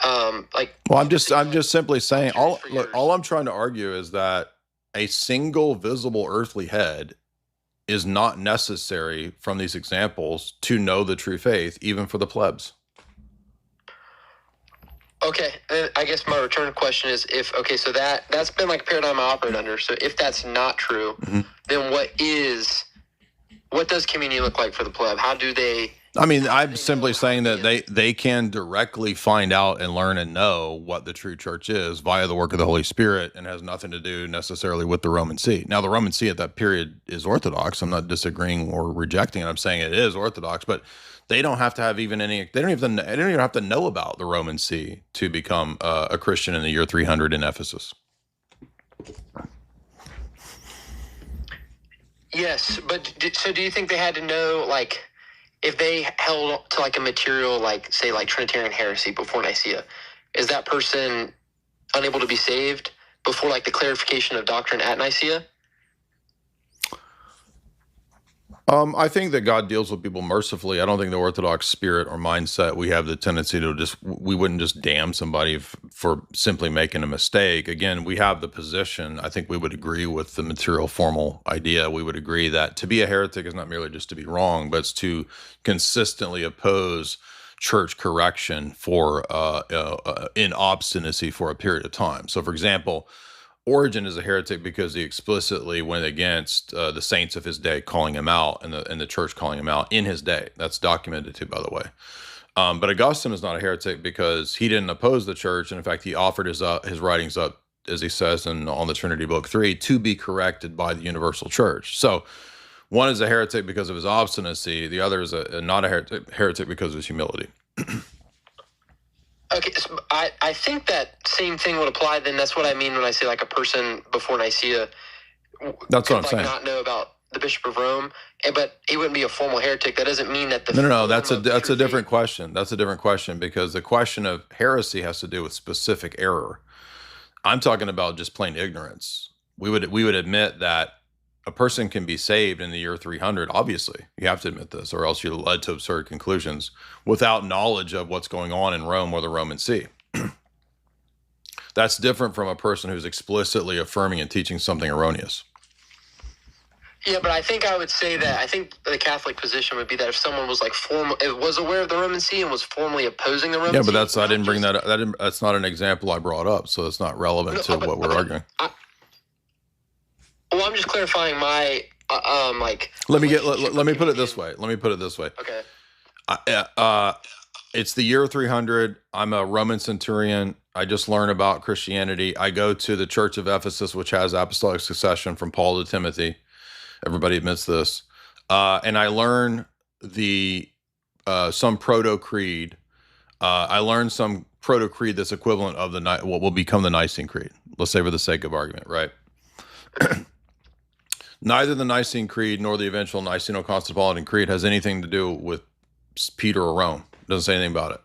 Well, I'm just simply saying all I'm trying to argue is that a single visible earthly head is not necessary from these examples to know the true faith, even for the plebs. Okay, I guess my return question is so that's been like a paradigm I operate under. So if that's not true, then what does communion look like for the pleb? How do they? I mean, I'm simply saying that they can directly find out and learn and know what the true church is via the work of the Holy Spirit and has nothing to do necessarily with the Roman See. Now, the Roman See at that period is Orthodox. I'm not disagreeing or rejecting it. I'm saying it is Orthodox, but they don't have to have even any, they don't even have to know about the Roman See to become a Christian in the year 300 in Ephesus. Yes, but so do you think they had to know, like, if they held to like a material, like say like Trinitarian heresy before Nicaea, is that person unable to be saved before like the clarification of doctrine at Nicaea? I think that God deals with people mercifully. I don't think the Orthodox spirit or mindset, we have the tendency to we wouldn't just damn somebody for simply making a mistake. Again, we have the position, I think we would agree with the material formal idea. We would agree that to be a heretic is not merely just to be wrong, but it's to consistently oppose church correction for in obstinacy for a period of time. So for example, Origen is a heretic because he explicitly went against the saints of his day, calling him out, and the church calling him out in his day. That's documented too, by the way. But Augustine is not a heretic because he didn't oppose the church, and in fact, he offered his writings up, as he says on the Trinity Book 3, to be corrected by the universal church. So one is a heretic because of his obstinacy. The other is not a heretic because of his humility. Okay, so I think that same thing would apply. Then that's what I mean when I say like a person before Nicaea. That's what I'm saying. Not know about the Bishop of Rome, but he wouldn't be a formal heretic. That doesn't mean that the no. That's a different question. That's a different question because the question of heresy has to do with specific error. I'm talking about just plain ignorance. We would admit that a person can be saved in the year 300. Obviously, you have to admit this, or else you're led to absurd conclusions without knowledge of what's going on in Rome or the Roman See. That's different from a person who's explicitly affirming and teaching something erroneous. Yeah, but I think I would say that I think the Catholic position would be that if someone was like was aware of the Roman See and was formally opposing the Roman See. Yeah, but I didn't bring that up. That's not an example I brought up, so it's not relevant to what we're arguing. Well, I'm just clarifying my like. Let me put it this way. Okay. It's the year 300. I'm a Roman centurion. I just learned about Christianity. I go to the Church of Ephesus, which has apostolic succession from Paul to Timothy. Everybody admits this. And I learn some proto-creed. I learned some proto-creed that's equivalent of what will become the Nicene Creed. Let's say for the sake of argument, right? Neither the Nicene Creed nor the eventual Niceno-Constantinopolitan Creed has anything to do with Peter or Rome. It doesn't say anything about it.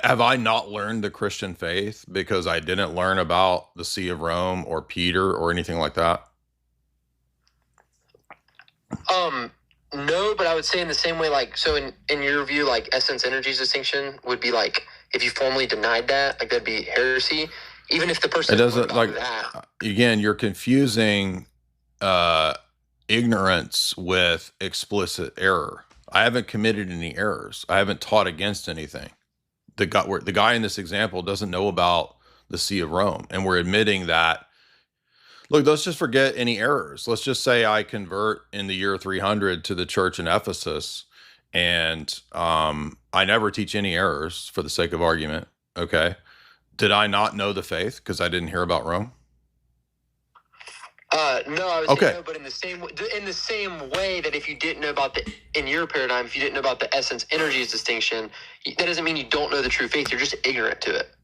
Have I not learned the Christian faith because I didn't learn about the See of Rome or Peter or anything like that? No, but I would say in the same way, like, so in your view, like essence energy's distinction would be like, if you formally denied that, like that'd be heresy, even if the person it doesn't like that. Again, you're confusing ignorance with explicit error. I haven't committed any errors. I haven't taught against anything. The guy in this example doesn't know about the See of Rome, and we're admitting that. Look, let's just forget any errors. Let's just say I convert in the year 300 to the church in Ephesus, and I never teach any errors for the sake of argument. Okay. Did I not know the faith because I didn't hear about Rome? No, I was Okay. saying no, but in the same way that if you didn't know about in your paradigm, if you didn't know about the essence energies distinction, that doesn't mean you don't know the true faith. You're just ignorant to it.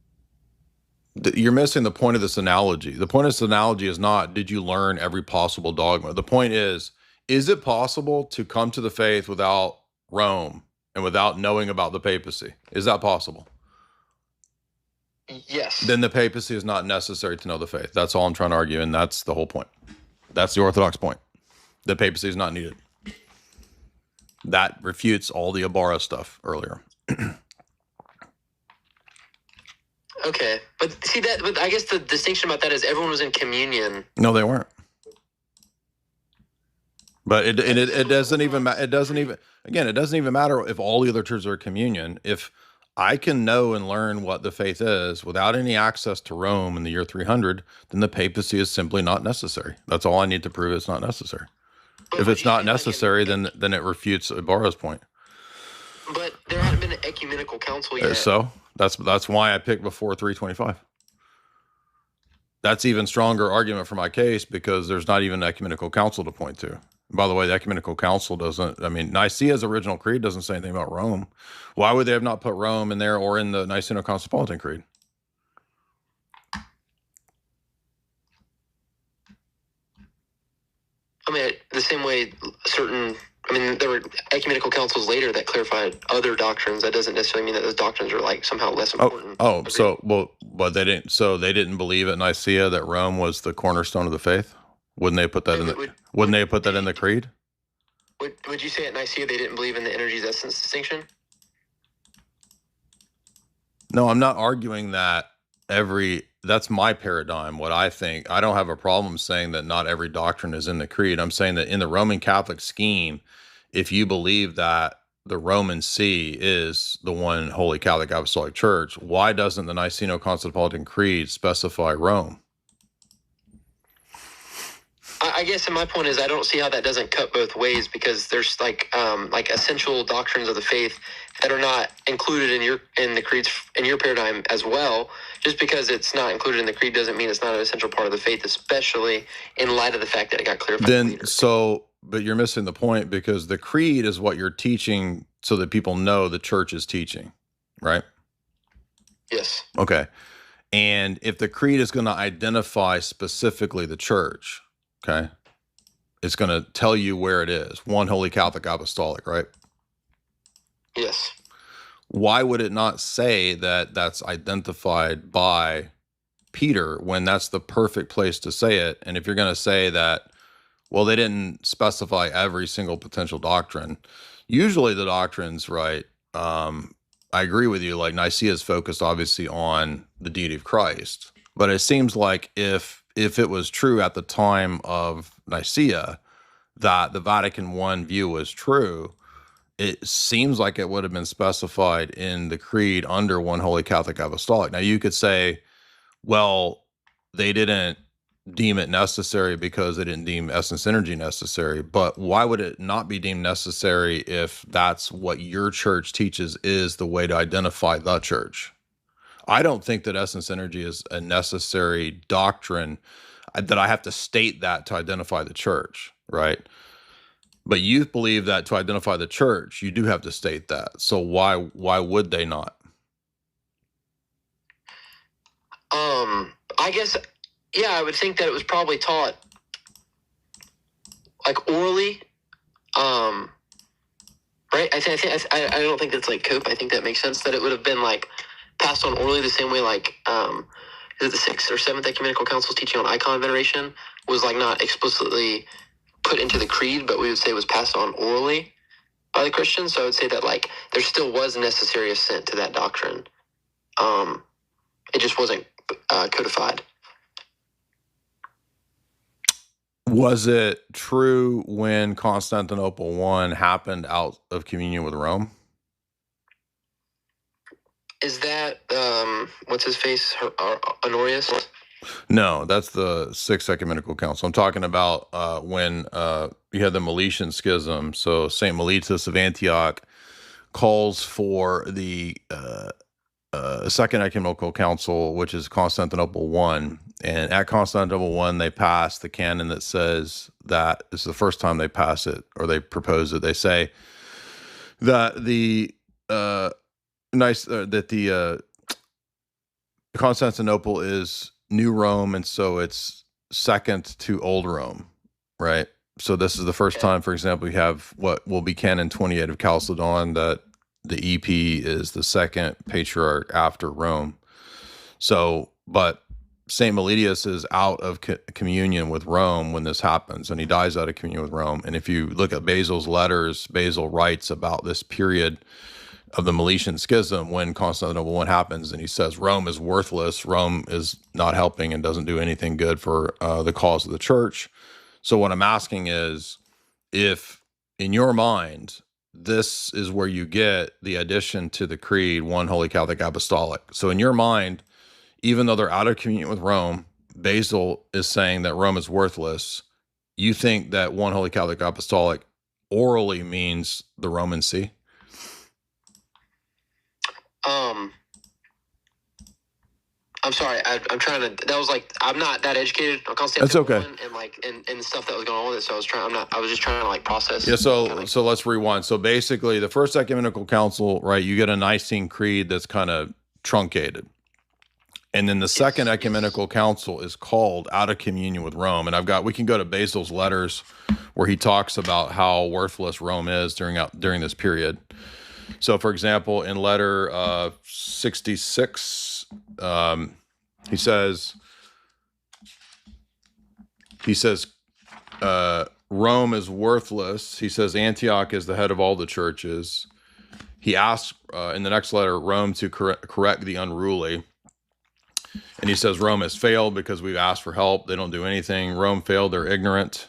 You're missing the point of this analogy. The point of this analogy is not, did you learn every possible dogma? The point is it possible to come to the faith without Rome and without knowing about the papacy? Is that possible? Yes. Then the papacy is not necessary to know the faith. That's all I'm trying to argue, and that's the whole point. That's the Orthodox point. The papacy is not needed. That refutes all the Ibarra stuff earlier. Okay, but see that. But I guess the distinction about that is everyone was in communion. No, they weren't. But it doesn't even it doesn't even matter if all the other churches are communion. If I can know and learn what the faith is without any access to Rome in the year 300, then the papacy is simply not necessary. That's all I need to prove it's not necessary. But if it's not necessary, then it refutes Ibarra's point. But there hadn't been an ecumenical council yet. So that's why I picked before 325. That's even stronger argument for my case because there's not even an ecumenical council to point to. By the way, the ecumenical council doesn't, I mean, Nicaea's original creed doesn't say anything about Rome. Why would they have not put Rome in there or in the Niceno-Constantinopolitan creed? I mean, the same way there were ecumenical councils later that clarified other doctrines. That doesn't necessarily mean that those doctrines are like somehow less important. But they didn't believe at Nicaea that Rome was the cornerstone of the faith? Wouldn't they put that in the creed? Would you say at Nicaea they didn't believe in the energies essence distinction? No, I'm not arguing that that's my paradigm, what I think. I don't have a problem saying that not every doctrine is in the creed. I'm saying that in the Roman Catholic scheme, if you believe that the Roman See is the one Holy Catholic Apostolic Church, why doesn't the Niceno-Constantinopolitan Creed specify Rome? I guess my point is I don't see how that doesn't cut both ways because there's like essential doctrines of the faith that are not included in the creeds in your paradigm as well. Just because it's not included in the creed doesn't mean it's not an essential part of the faith, especially in light of the fact that it got clarified later. But you're missing the point because the creed is what you're teaching so that people know the church is teaching, right? Yes. Okay. And if the creed is going to identify specifically the church, okay, it's going to tell you where it is. One Holy Catholic Apostolic, right? Yes. Why would it not say that that's identified by Peter when that's the perfect place to say it? And if you're going to say that, well, they didn't specify every single potential doctrine. Usually the doctrines, right? I agree with you. Like Nicaea is focused obviously on the deity of Christ, but it seems like if it was true at the time of Nicaea that the Vatican I view was true, it seems like it would have been specified in the creed under one Holy Catholic Apostolic. Now you could say, well, they didn't deem it necessary because they didn't deem essence energy necessary, but why would it not be deemed necessary if that's what your church teaches is the way to identify the church? I don't think that essence energy is a necessary doctrine that I have to state that to identify the church, right? But you believe that to identify the church, you do have to state that. So why would they not? I guess, yeah, I would think that it was probably taught like orally, right? I don't think that's like cope. I think that makes sense that it would have been like passed on orally the same way like is it the 6th or 7th ecumenical council's teaching on icon veneration was like not explicitly put into the creed, but we would say it was passed on orally by the Christians. So I would say that like there still was necessary assent to that doctrine. It just wasn't codified. Was it true when Constantinople I happened out of communion with Rome? Is that what's his face, Honorius? No, that's the 6th ecumenical council. I'm talking about when you had the Meletian schism. So Saint Mellitus of Antioch calls for the Second Ecumenical Council, which is Constantinople I, And at Constantinople I, they passed the canon that says that this is the first time they pass it or they propose it. They say that the Constantinople is New Rome, and so it's second to Old Rome, right? So this is the first time, for example, we have what will be Canon 28 of Chalcedon, that the EP is the second patriarch after Rome. So, but St. Meletius is out of communion with Rome when this happens, and he dies out of communion with Rome. And if you look at Basil's letters, Basil writes about this period of the Meletian Schism when Constantinople I happens, and he says Rome is worthless, Rome is not helping and doesn't do anything good for the cause of the church. So what I'm asking is, if in your mind, this is where you get the addition to the creed, one Holy Catholic Apostolic. So in your mind, even though they're out of communion with Rome, Basil is saying that Rome is worthless. You think that one Holy Catholic Apostolic orally means the Roman See? I'm sorry. I'm trying to. That was like, I'm not that educated on Constantinople. That's okay. And like and stuff that was going on with it. So I was trying. I was just trying to like process. Yeah. So let's rewind. So basically, the First Ecumenical Council, right? You get a Nicene Creed that's kind of truncated, and then the Second Ecumenical Council is called out of communion with Rome. And we can go to Basil's letters where he talks about how worthless Rome is during this period. So, for example, in letter 66, he says Rome is worthless. He says Antioch is the head of all the churches. He asks in the next letter Rome to correct the unruly. And he says Rome has failed because we've asked for help. They don't do anything. Rome failed. They're ignorant.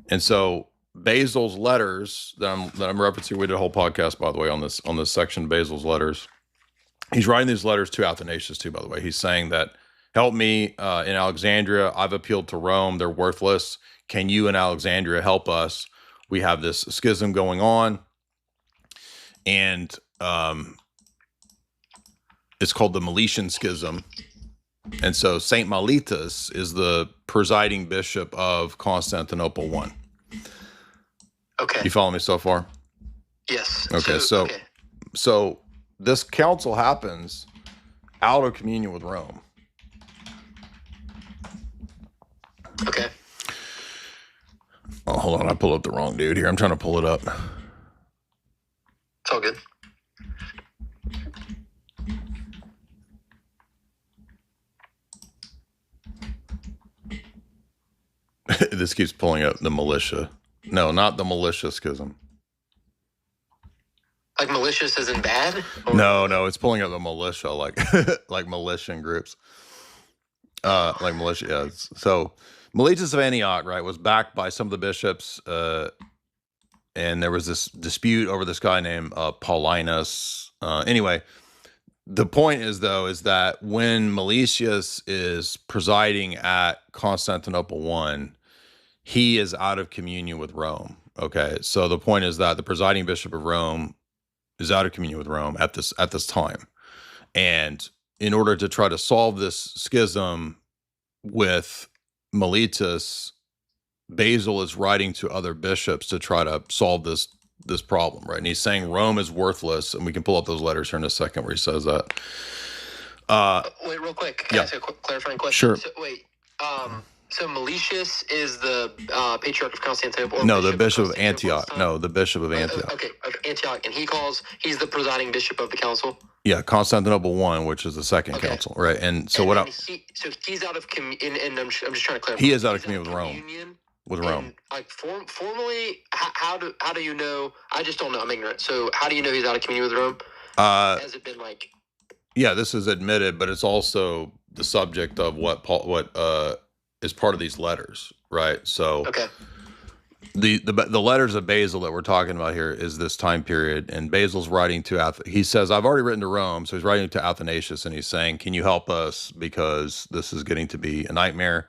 And so Basil's letters that I'm referencing, we did a whole podcast, by the way, on this section, Basil's letters. He's writing these letters to Athanasius too, by the way. He's saying that, help me in Alexandria. I've appealed to Rome. They're worthless. Can you in Alexandria help us? We have this schism going on. And it's called the Meletian Schism. And so St. Mellitus is the presiding bishop of Constantinople I. Okay. You follow me so far? Yes. Okay. So this council happens out of communion with Rome. Okay. Oh, hold on. I pulled up the wrong dude here. I'm trying to pull it up. It's all good. This keeps pulling up the militia. No, not the militia schism. Like malicious isn't bad? Or? No, it's pulling up the militia, like like militia groups. Like militia, yeah. So Mellitus of Antioch, right, was backed by some of the bishops, and there was this dispute over this guy named Paulinus. Anyway, the point is that when Meletius is presiding at Constantinople I, he is out of communion with Rome. Okay, so the point is that the presiding bishop of Rome is out of communion with Rome at this time, and in order to try to solve this schism with Mellitus, Basil is writing to other bishops to try to solve this problem, right? And he's saying Rome is worthless, and we can pull up those letters here in a second where he says that. Wait, real quick. Can I ask a quick clarifying question? Sure. So, wait. So Meletius is the patriarch of Constantinople? No, the bishop of Antioch. No, the bishop of Antioch. Okay, of Antioch, and he's the presiding bishop of the council. Yeah, Constantinople I, which is the second council, right? And so so he's out of communion, and I'm just trying to clarify. He is out of communion with Rome. With Rome. And, like formally, how do you know? I just don't know. I'm ignorant. So how do you know he's out of communion with Rome? Has it been like? Yeah, this is admitted, but it's also the subject of what is part of these letters, right? So okay. The letters of Basil that we're talking about here is this time period, and Basil's writing to he says, I've already written to Rome, so he's writing to Athanasius, and he's saying, can you help us, because this is getting to be a nightmare.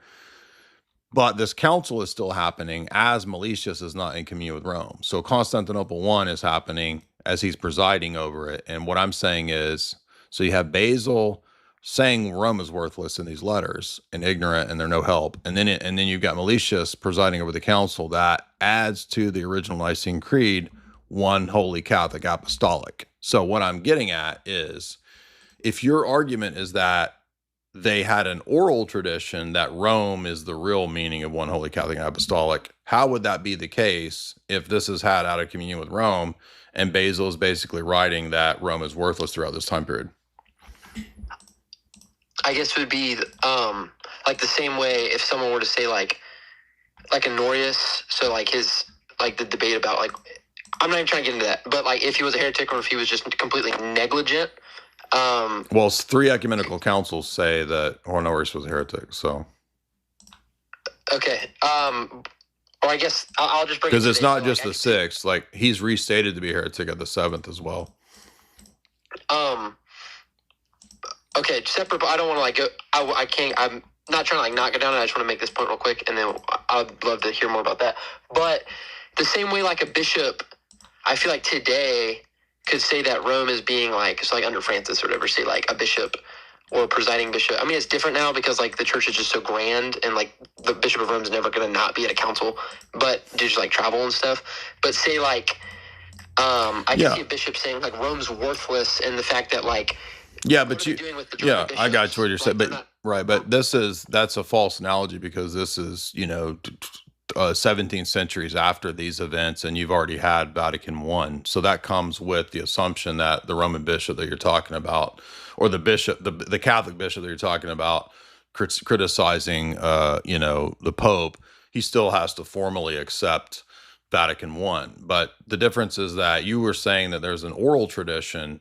But this council is still happening as Meletius is not in communion with Rome. So Constantinople I is happening as he's presiding over it. And what I'm saying is, so you have Basil saying Rome is worthless in these letters and ignorant and they're no help. And then you've got Meletius presiding over the council that adds to the original Nicene Creed one holy Catholic apostolic. So what I'm getting at is, if your argument is that they had an oral tradition that Rome is the real meaning of one holy Catholic apostolic, how would that be the case if this is had out of communion with Rome and Basil is basically writing that Rome is worthless throughout this time period? I guess it would be like the same way if someone were to say like Honorius, so like his like the debate about like, I'm not even trying to get into that, but like if he was a heretic or if he was just completely negligent. Well, 3 ecumenical councils say that Honorius was a heretic, so. Okay. Or I guess I'll just bring it because it's not just like, the 6th, like he's restated to be a heretic at the 7th as well. Okay, separate, but I don't want to like go. I can't. I'm not trying to like knock it down. I just want to make this point real quick, and then I'd love to hear more about that. But the same way, like a bishop, I feel like today could say that Rome is being like, it's like under Francis or whatever, say like a bishop or a presiding bishop. I mean, it's different now because like the church is just so grand, and like the Bishop of Rome is never going to not be at a council, but just like travel and stuff. But say like, I can see a bishop saying like Rome's worthless, and the fact that like. Yeah, but I got you what you're saying, but right, but that's a false analogy because this is 17 centuries after these events, and you've already had Vatican I, so that comes with the assumption that the Roman bishop that you're talking about, or the bishop, the Catholic bishop that you're talking about, criticizing the Pope, he still has to formally accept Vatican I. But the difference is that you were saying that there's an oral tradition.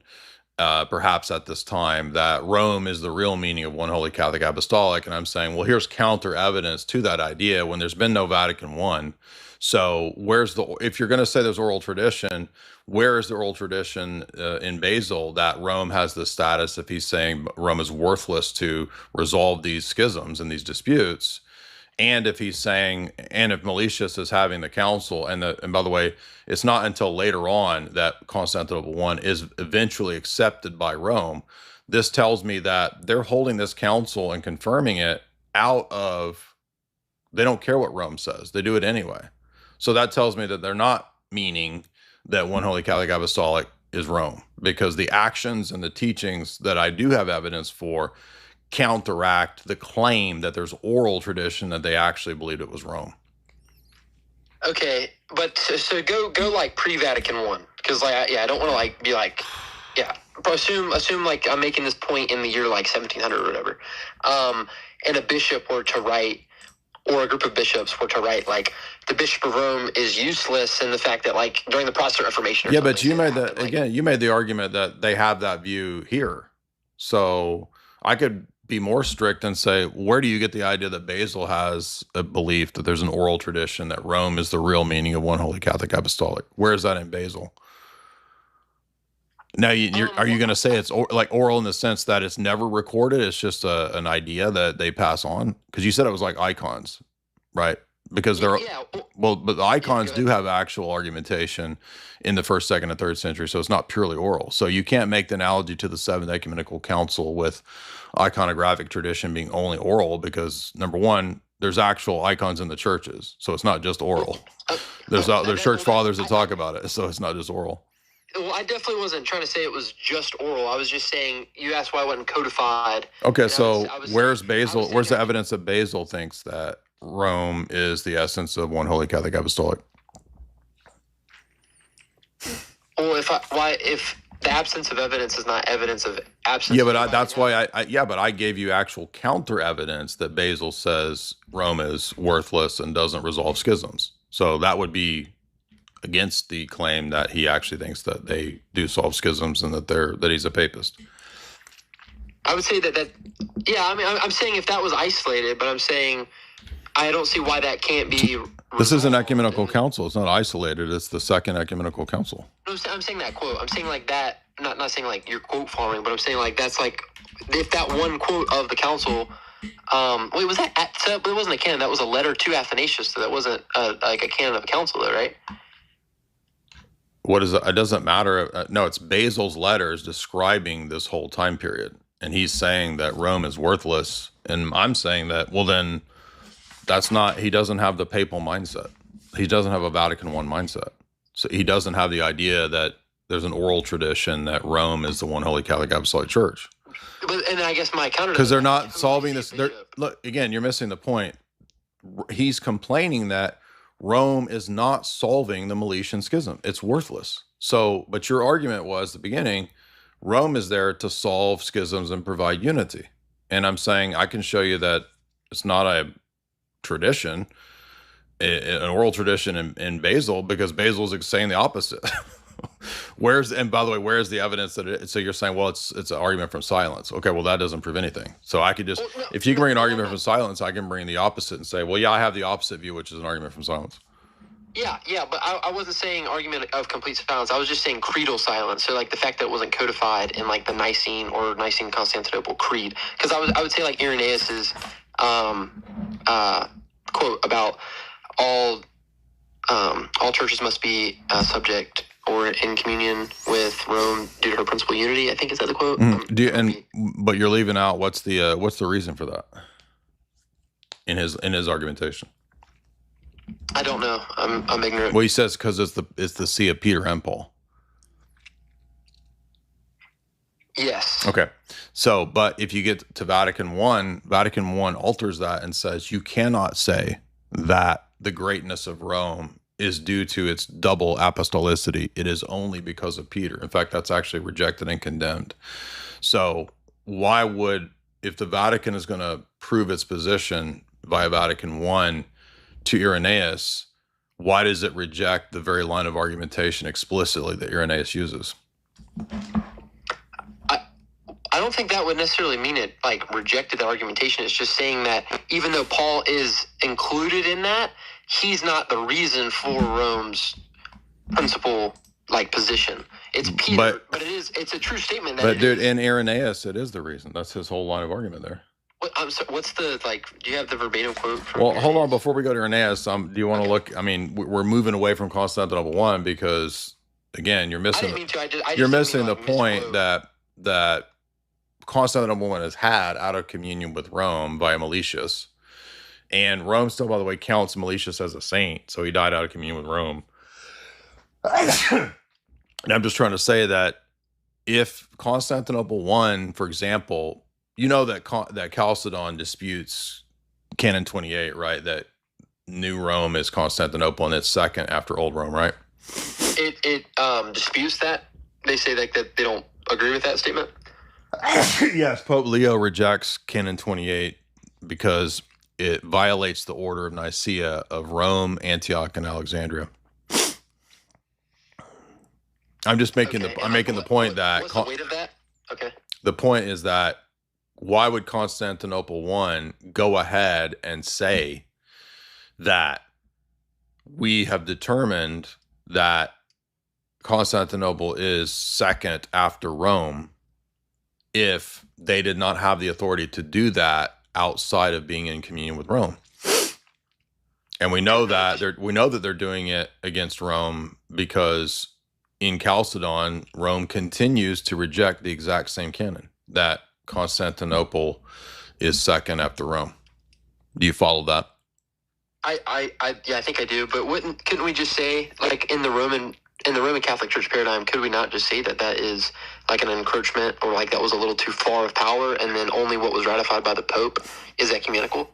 Perhaps at this time, that Rome is the real meaning of one holy Catholic apostolic. And I'm saying, well, here's counter evidence to that idea when there's been no Vatican I. So if you're going to say there's oral tradition, where is the oral tradition in Basil that Rome has the status, if he's saying Rome is worthless to resolve these schisms and these disputes? And if he's saying, and if Meletius is having the council, and by the way, it's not until later on that Constantinople I is eventually accepted by Rome. This tells me that they're holding this council and confirming it they don't care what Rome says. They do it anyway. So that tells me that they're not meaning that one holy Catholic apostolic is Rome, because the actions and the teachings that I do have evidence for counteract the claim that there's oral tradition that they actually believed it was Rome. Okay, but so go like pre-Vatican I, because like I don't want to like be like assume like I'm making this point in the year like 1700 or whatever, and a bishop were to write, or a group of bishops were to write like the Bishop of Rome is useless, and the fact that like during the Protestant Reformation. But you made that again. You made the argument that they have that view here, so I could be more strict and say, where do you get the idea that Basil has a belief that there's an oral tradition that Rome is the real meaning of one holy Catholic apostolic? Where is that in Basil? Now, are you going to say it's like oral in the sense that it's never recorded? It's just an idea that they pass on? Because you said it was like icons, right? Because but the icons do have actual argumentation in the 1st, 2nd, and 3rd century, so it's not purely oral. So you can't make the analogy to the 7th Ecumenical Council with iconographic tradition being only oral, because number one, there's actual icons in the churches, so it's not just oral. There's church fathers that talk about it, so it's not just oral. Well, I definitely wasn't trying to say it was just oral. I was just saying, you asked why it wasn't codified. Okay, so where's Basil? Where's the evidence that Basil thinks that Rome is the essence of one holy Catholic apostolic? Well, if the absence of evidence is not evidence of absence. Yeah, but that's why I gave you actual counter evidence that Basil says Rome is worthless and doesn't resolve schisms. So that would be against the claim that he actually thinks that they do solve schisms and that he's a papist. I would say that I mean, I'm saying if that was isolated, but I'm saying I don't see why that can't be. This is an ecumenical council. It's not isolated. It's the 2nd ecumenical council. No, I'm saying that quote. I'm saying like that. Not saying like you're quote farming, but I'm saying like that's like if that one quote of the council. Wait, was that? It wasn't a canon. That was a letter to Athanasius. So that wasn't like a canon of a council, though, right? What is it? It doesn't matter. No, it's Basil's letters describing this whole time period. and he's saying that Rome is worthless, and I'm saying that, well, then that's not, he doesn't have the papal mindset. He doesn't have a Vatican I mindset. So he doesn't have the idea that there's an oral tradition that Rome is the one Holy Catholic Apostolic Church. But, and I guess my counter, because they're not solving this. Look, again, you're missing the point. He's complaining that Rome is not solving the Meletian schism. It's worthless. So, but your argument was at the beginning, Rome is there to solve schisms and provide unity. And I'm saying I can show you that it's not a tradition, an oral tradition in Basil, because Basil is saying the opposite. And by the way, where's the evidence that so you're saying, well, it's an argument from silence. Okay, well, that doesn't prove anything. So I could just, if you can bring an argument from silence, I can bring the opposite and say, well, yeah, I have the opposite view, which is an argument from silence. Yeah, but I wasn't saying argument of complete silence. I was just saying creedal silence. So like the fact that it wasn't codified in like the Nicene or Nicene Constantinople Creed. Because I would say like Irenaeus's quote about all churches must be subject or in communion with Rome due to her principal unity. I think is that the quote. But you're leaving out what's the reason for that in his argumentation. I don't know. I'm ignorant. Well, he says because it's the see of Peter and Paul. Yes. Okay. So, but if you get to Vatican I alters that and says you cannot say that the greatness of Rome is due to its double apostolicity. It is only because of Peter. In fact, that's actually rejected and condemned. So why would, if the Vatican is going to prove its position via Vatican I to Irenaeus, why does it reject the very line of argumentation explicitly that Irenaeus uses? I don't think that would necessarily mean it like rejected the argumentation. It's just saying that even though Paul is included in that, he's not the reason for Rome's principal like position. It's Peter, but it's a true statement. That dude, in Irenaeus, it is the reason. That's his whole line of argument there. What's the do you have the verbatim quote? Well, Irenaeus? Hold on. Before we go to Irenaeus, do you want to look? I mean, we're moving away from Constantinople I because, again, you're missing. You're missing the point that Constantinople I has had out of communion with Rome via Meletius. And Rome still, by the way, counts Meletius as a saint. So he died out of communion with Rome. And I'm just trying to say that if Constantinople I, for example, you know that Chalcedon disputes Canon 28, right? That New Rome is Constantinople and it's second after Old Rome, right? It disputes that? They say that they don't agree with that statement? Yes, Pope Leo rejects Canon 28 because it violates the order of Nicaea of Rome, Antioch, and Alexandria. I'm just making the point that what's the weight of that? Okay. The point is that why would Constantinople I go ahead and say that we have determined that Constantinople is second after Rome if they did not have the authority to do that outside of being in communion with Rome? And we know that they're doing it against Rome because in Chalcedon, Rome continues to reject the exact same canon that Constantinople is second after Rome. Do you follow that? I think I do. But couldn't we just say, like in the Roman Catholic Church paradigm, could we not just say that is like an encroachment or like that was a little too far of power, and then only what was ratified by the Pope is ecumenical?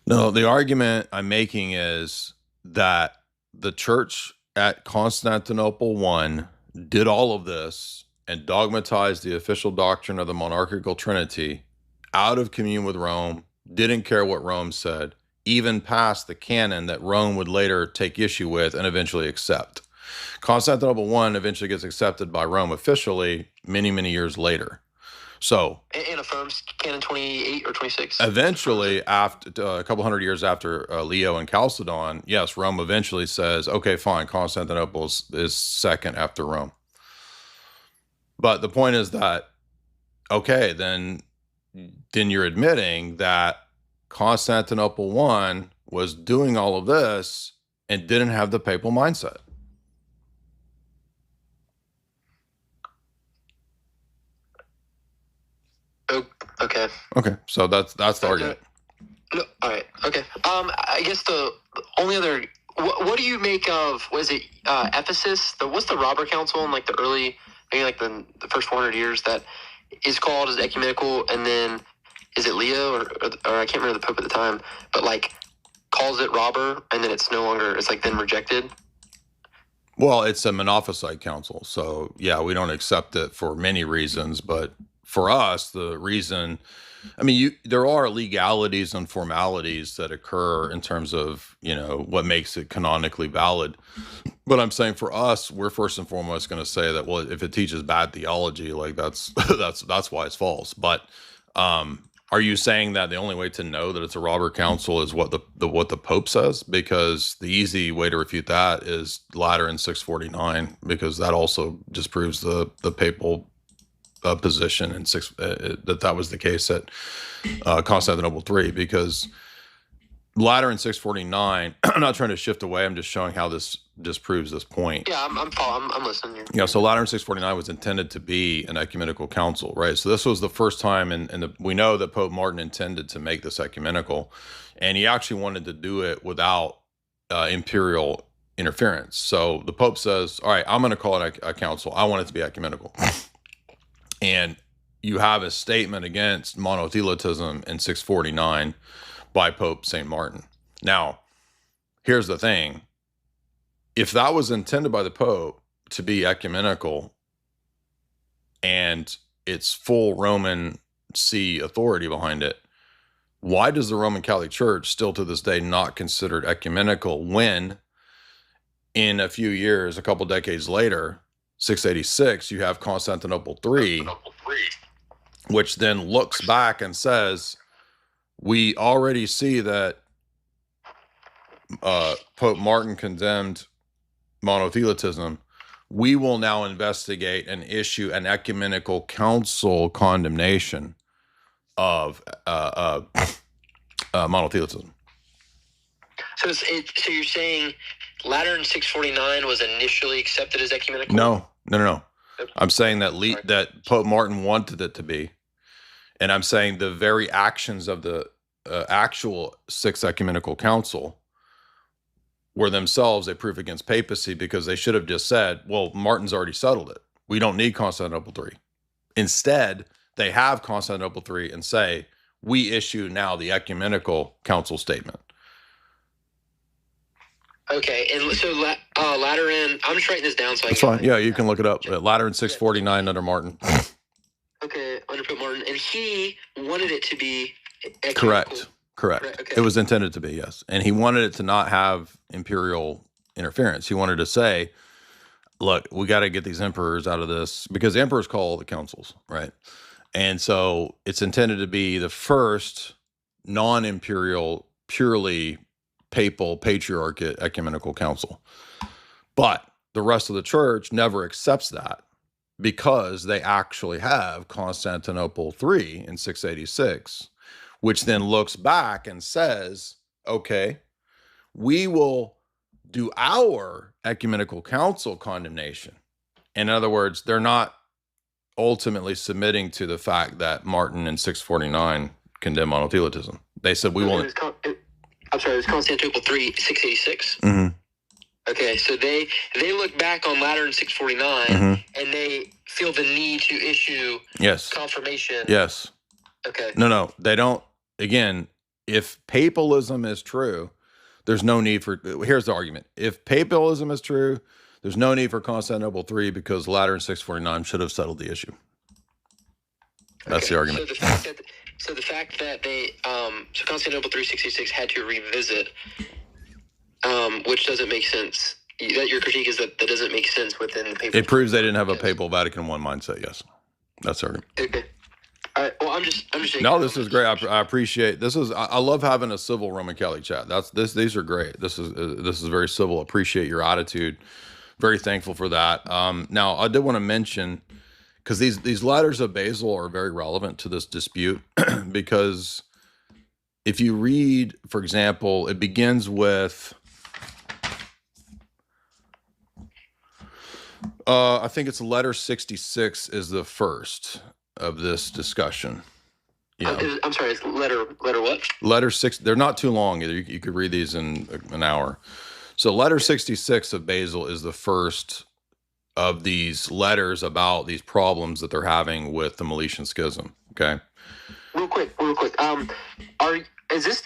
No, the argument I'm making is that the church at Constantinople I did all of this and dogmatized the official doctrine of the monarchical Trinity out of communion with Rome, didn't care what Rome said, even past the canon that Rome would later take issue with and eventually accept. Constantinople I eventually gets accepted by Rome officially many, many years later. So, and affirms Canon 28 or 26. Eventually, after a couple hundred years after Leo and Chalcedon, yes, Rome eventually says, okay, fine, Constantinople is second after Rome. But the point is that, okay, then you're admitting that Constantinople I was doing all of this and didn't have the papal mindset. Okay. Okay, so that's the argument. No, all right. Okay. I guess the only other. What do you make of? Was it Ephesus? What's the robber council in like the early, maybe like the first 400 years that is called as ecumenical, and then is it Leo or I can't remember the pope at the time, but like calls it robber, and then it's no longer. It's like then rejected. Well, it's a Monophysite council, so yeah, we don't accept it for many reasons, but for us, the reason, I mean, there are legalities and formalities that occur in terms of, what makes it canonically valid. But I'm saying for us, we're first and foremost going to say that, well, if it teaches bad theology, like that's that's why it's false. But are you saying that the only way to know that it's a robber council is what the Pope says? Because the easy way to refute that is Lateran 649, because that also disproves the papal position and that was the case at Constantinople III, because Lateran 649. I'm not trying to shift away. I'm just showing how this disproves this point. Yeah, I'm listening here. Yeah, so Lateran 649 was intended to be an ecumenical council, right? So this was the first time, and we know that Pope Martin intended to make this ecumenical, and he actually wanted to do it without imperial interference. So the Pope says, all right, I'm going to call it a council. I want it to be ecumenical. And you have a statement against monothelitism in 649 by Pope St. Martin. Now, here's the thing. If that was intended by the Pope to be ecumenical and it's full Roman See authority behind it, why does the Roman Catholic Church still to this day not consider it ecumenical when in a few years, a couple decades later, 686, you have Constantinople III, which then looks back and says, we already see that Pope Martin condemned monothelitism. We will now investigate and issue an ecumenical council condemnation of monothelitism. So you're saying Lateran 649 was initially accepted as ecumenical? No. I'm saying that that Pope Martin wanted it to be. And I'm saying the very actions of the actual Sixth Ecumenical Council were themselves a proof against papacy, because they should have just said, well, Martin's already settled it. We don't need Constantinople III. Instead, they have Constantinople III and say, we issue now the Ecumenical Council statement. Okay, and so Lateran, I'm just writing this down so I can... That's fine. Yeah, you can look it up. Lateran 649 under Martin. Okay, under Pope Martin. And he wanted it to be ecumenical. Correct. Okay. It was intended to be, yes. And he wanted it to not have imperial interference. He wanted to say, look, we got to get these emperors out of this, because the emperors call all the councils, right? And so it's intended to be the first non-imperial, purely papal patriarchate ecumenical council. But the rest of the church never accepts that, because they actually have Constantinople III in 686, which then looks back and says, okay, we will do our ecumenical council condemnation. In other words, they're not ultimately submitting to the fact that Martin in 649 condemned monothelitism. They said, we will... I'm sorry, it was Constantinople III, 686? Mm-hmm. Okay, so they look back on Lateran 649, mm-hmm. and they feel the need to issue confirmation. Yes. Okay. No, they don't. Again, if papalism is true, there's no need for... Here's the argument. If papalism is true, there's no need for Constantinople III, because Lateran 649 should have settled the issue. That's the argument. So the fact that they... so Constantinople III 686 had to revisit... which doesn't make sense. Your critique is that doesn't make sense within the papal... It proves they didn't have a papal Vatican I mindset, yes. That's the argument. Okay. All right. Well, I'm just No, this is great. I appreciate this. I love having a civil Roman Catholic chat. These are great. This is very civil. Appreciate your attitude. Very thankful for that. Now, I did want to mention, because these letters of Basil are very relevant to this dispute, because if you read, for example, it begins with... I think it's letter 66 is the first of this discussion. Yeah. I'm sorry, it's letter what? Letter 6, they're not too long either. You could read these in an hour. So letter 66 of Basil is the first of these letters about these problems that they're having with the Meletian schism. Okay. Real quick. Is this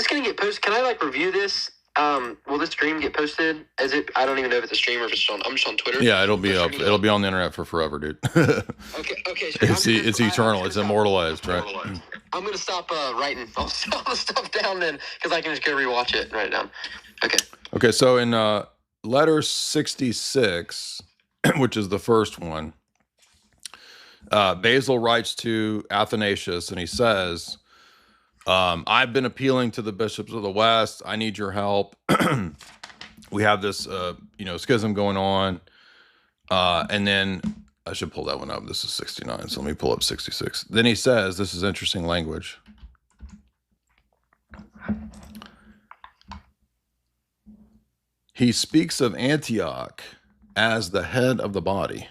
going to get posted? Can I like review this? Will this stream get posted? I don't even know if it's a stream or if it's on. I'm just on Twitter. Yeah, it'll be up. It'll be on the internet for forever, dude. Okay. It's eternal. It's immortalized, right? I'm gonna stop writing all the stuff down then, because I can just go rewatch it and write it down. Okay. So in letter 66, which is the first one, Basil writes to Athanasius, and he says, I've been appealing to the bishops of the West. I need your help. We have this, schism going on. And then I should pull that one up. This is 69. So let me pull up 66. Then he says, this is interesting language. He speaks of Antioch as the head of the body.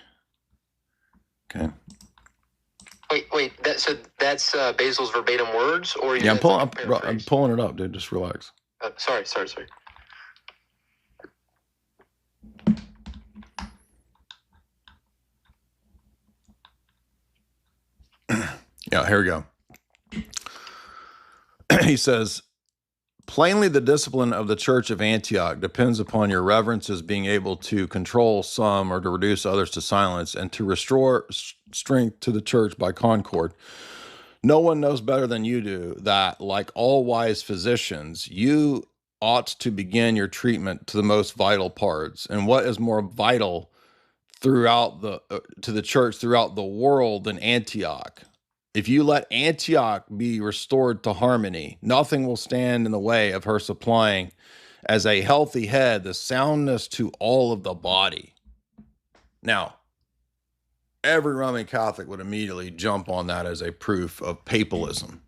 Okay. Wait. That's Basil's verbatim words, or yeah, I'm pulling it up, dude. Just relax. Sorry. Yeah, here we go. He says, plainly, the discipline of the Church of Antioch depends upon your reverences being able to control some or to reduce others to silence and to restore strength to the church by concord. No one knows better than you do that, like all wise physicians, you ought to begin your treatment to the most vital parts. And what is more vital throughout to the church throughout the world than Antioch? If you let Antioch be restored to harmony, nothing will stand in the way of her supplying as a healthy head the soundness to all of the body. Now, every Roman Catholic would immediately jump on that as a proof of papalism.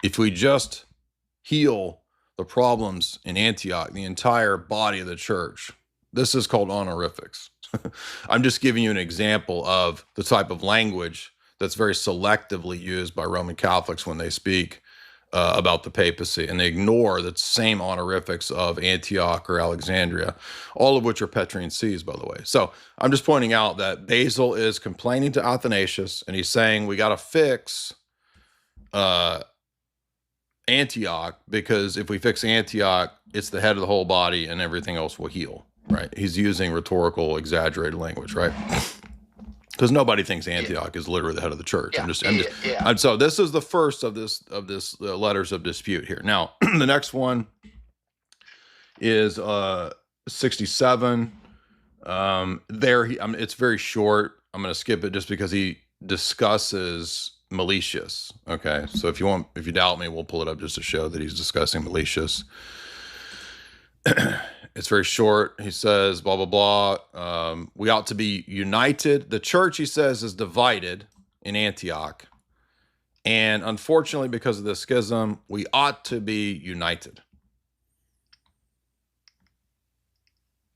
If we just heal the problems in Antioch, the entire body of the church, this is called honorifics. I'm just giving you an example of the type of language that's very selectively used by Roman Catholics when they speak about the papacy, and they ignore the same honorifics of Antioch or Alexandria, all of which are Petrine sees, by the way. So I'm just pointing out that Basil is complaining to Athanasius, and he's saying we got to fix Antioch, because if we fix Antioch, it's the head of the whole body and everything else will heal, right? He's using rhetorical, exaggerated language, right? Because nobody thinks Antioch is literally the head of the church. So this is the first of this letters of dispute here. Now, the next one is 67. It's very short. I'm going to skip it just because he discusses Meletius. Okay, so if you doubt me, we'll pull it up just to show that he's discussing Meletius. It's very short. He says, blah, blah, blah. We ought to be united. The church, he says, is divided in Antioch. And unfortunately, because of the schism, we ought to be united.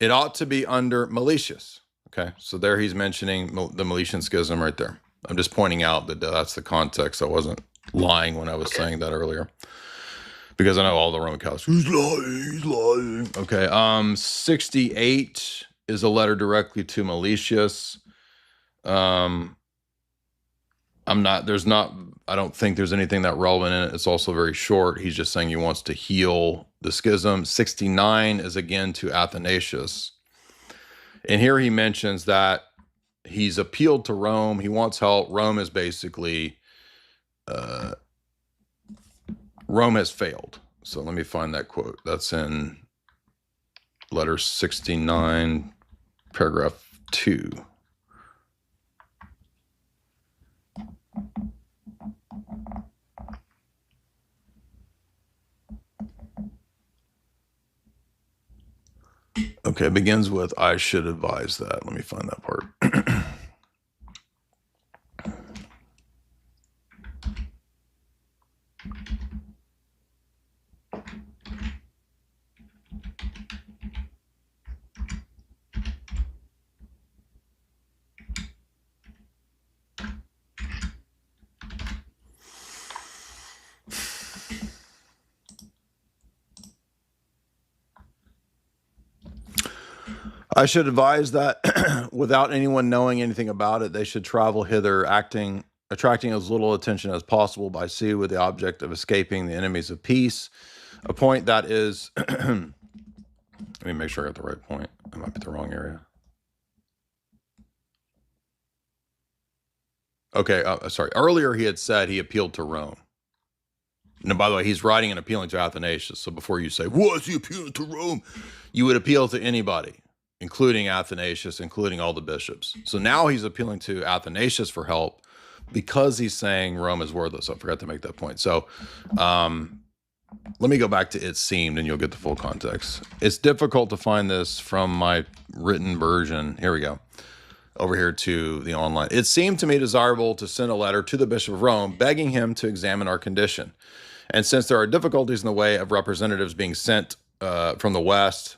It ought to be under Meletius. Okay, so there he's mentioning the Meletian schism right there. I'm just pointing out that that's the context. I wasn't lying when I was saying that earlier. Because I know all the Roman Catholics, he's lying. Okay, 68 is a letter directly to Meletius. I don't think there's anything that relevant in it. It's also very short. He's just saying he wants to heal the schism. 69 is again to Athanasius. And here he mentions that he's appealed to Rome. He wants help. Rome is basically... Rome has failed. So let me find that quote. That's in letter 69, paragraph 2. Okay, it begins with, I should advise that. Let me find that part. I should advise that without anyone knowing anything about it, they should travel hither, attracting as little attention as possible by sea with the object of escaping the enemies of peace. A point that is, let me make sure I got the right point. I might be the wrong area. Okay, sorry. Earlier he had said he appealed to Rome. And by the way, he's writing and appealing to Athanasius. So before you say, was he appealing to Rome? You would appeal to anybody, including Athanasius, including all the bishops. So now he's appealing to Athanasius for help because he's saying Rome is worthless. I forgot to make that point. So let me go back to it seemed, and you'll get the full context. It's difficult to find this from my written version. Here we go. Over here to the online. It seemed to me desirable to send a letter to the Bishop of Rome begging him to examine our condition. And since there are difficulties in the way of representatives being sent from the West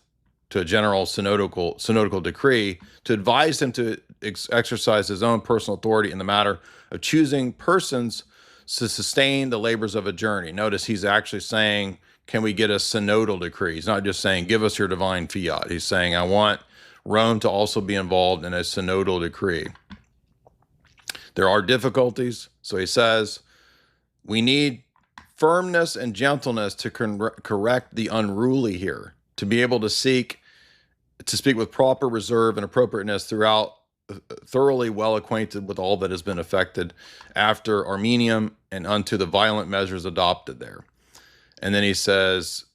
to a general synodical decree, to advise him to exercise his own personal authority in the matter of choosing persons to sustain the labors of a journey. Notice he's actually saying, can we get a synodal decree? He's not just saying, give us your divine fiat. He's saying, I want Rome to also be involved in a synodal decree. There are difficulties. So he says, we need firmness and gentleness to correct the unruly here, to be able to speak with proper reserve and appropriateness throughout, thoroughly well acquainted with all that has been effected after Armenium and unto the violent measures adopted there. And then he says,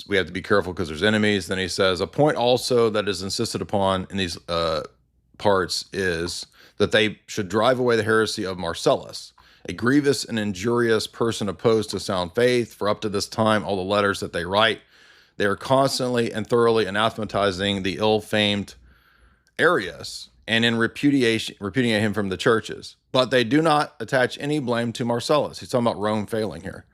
we have to be careful because there's enemies. Then he says, a point also that is insisted upon in these parts is that they should drive away the heresy of Marcellus, a grievous and injurious person opposed to sound faith. For up to this time, all the letters that they write, they are constantly and thoroughly anathematizing the ill-famed Arius and in repudiating him from the churches. But they do not attach any blame to Marcellus. He's talking about Rome failing here,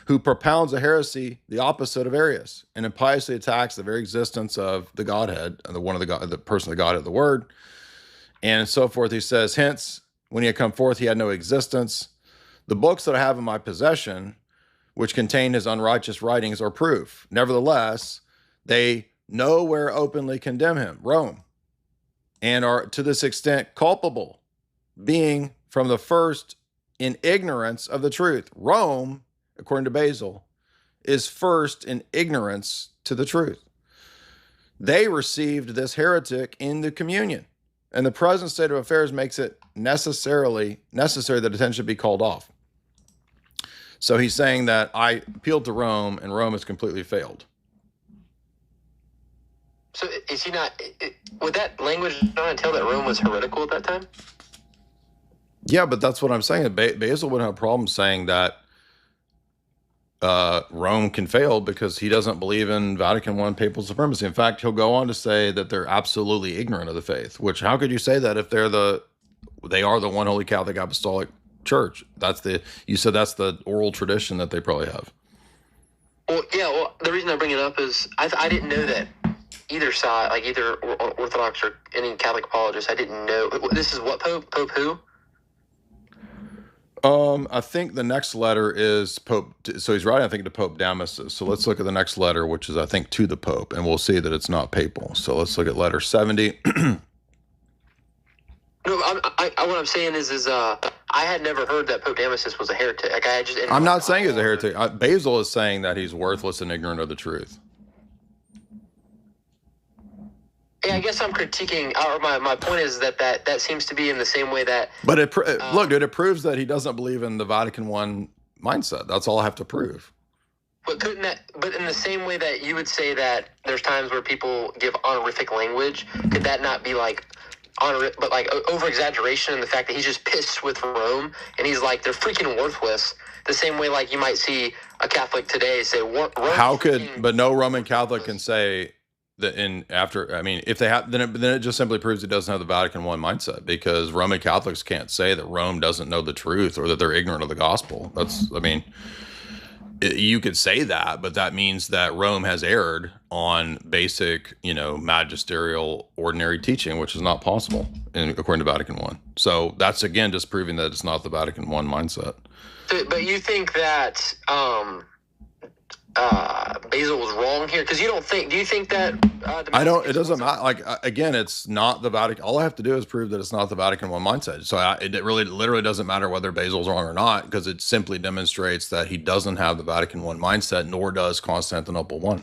who propounds a heresy, the opposite of Arius, and impiously attacks the very existence of the Godhead, and the person of the Godhead, the Word, and so forth. He says, hence, when he had come forth, he had no existence. The books that I have in my possession, which contain his unrighteous writings, are proof. Nevertheless, they nowhere openly condemn him, Rome, and are to this extent culpable, being from the first in ignorance of the truth. Rome, according to Basil, is first in ignorance to the truth. They received this heretic in the communion, and the present state of affairs makes it necessary that attention should be called off. So he's saying that I appealed to Rome, and Rome has completely failed. So is he not, would that language not tell that Rome was heretical at that time? Yeah, but that's what I'm saying. Basil wouldn't have a problem saying that Rome can fail because he doesn't believe in Vatican I papal supremacy. In fact, he'll go on to say that they're absolutely ignorant of the faith, which how could you say that if they are the one holy Catholic Apostolic Church? You said that's the oral tradition that they probably have. Well, yeah, the reason I bring it up is I didn't know that either side, like either Orthodox or any Catholic apologist, I didn't know. This is what Pope? Pope who? I think the next letter is Pope. So he's writing, I think, to Pope Damasus. So let's look at the next letter, which is, I think, to the Pope, and we'll see that it's not papal. So let's look at letter 70. No, what I'm saying is I had never heard that Pope Damasus was a heretic. Like I'm not saying he's a heretic. Basil is saying that he's worthless and ignorant of the truth. Yeah, I guess I'm critiquing, or my point is that seems to be in the same way that... But look, dude, it proves that he doesn't believe in the Vatican I mindset. That's all I have to prove. But in the same way that you would say that there's times where people give honorific language, could that not be like over-exaggeration in the fact that he's just pissed with Rome, and he's like, they're freaking worthless, the same way like you might see a Catholic today say, but no Roman Catholic can say... if they have, then it just simply proves he doesn't have the Vatican I mindset, because Roman Catholics can't say that Rome doesn't know the truth or that they're ignorant of the gospel. You could say that, but that means that Rome has erred on basic, magisterial, ordinary teaching, which is not possible according to Vatican I. So that's, again, just proving that it's not the Vatican I mindset. But you think that, Basil was wrong here? Because do you think that I don't, it doesn't matter. Like, again, it's not the Vatican. All I have to do is prove that it's not the Vatican I mindset. So it really literally doesn't matter whether Basil's wrong or not, because it simply demonstrates that he doesn't have the Vatican I mindset, nor does Constantinople I.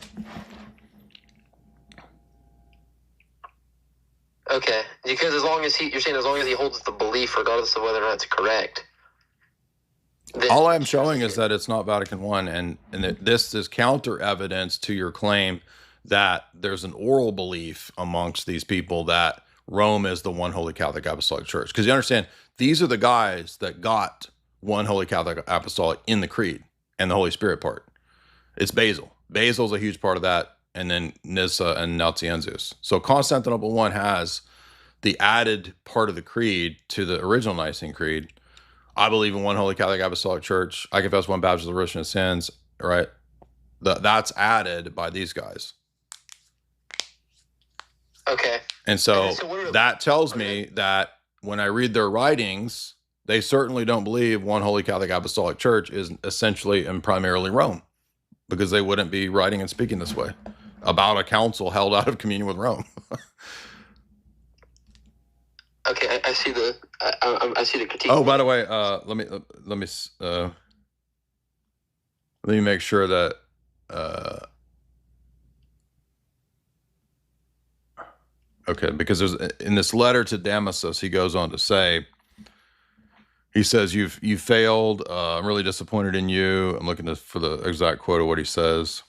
Okay, because you're saying as long as he holds the belief, regardless of whether or not it's correct. All I'm showing is that it's not Vatican I, and that this is counter evidence to your claim that there's an oral belief amongst these people that Rome is the one Holy Catholic Apostolic Church. Because you understand, these are the guys that got one Holy Catholic Apostolic in the Creed and the Holy Spirit part. It's Basil. Basil's a huge part of that, and then Nyssa and Nazianzus. So Constantinople I has the added part of the Creed to the original Nicene Creed. I believe in one Holy Catholic Apostolic Church. I confess one baptism of the remission of sins, right? That's added by these guys. Okay. And so that tells me that when I read their writings, they certainly don't believe one Holy Catholic Apostolic Church is essentially and primarily Rome, because they wouldn't be writing and speaking this way about a council held out of communion with Rome. Okay, I see the I see the critique. Oh, by the way, let me make sure that okay, because there's in this letter to Damasus, he goes on to say, he says, you failed. I'm really disappointed in you. I'm looking for the exact quote of what he says.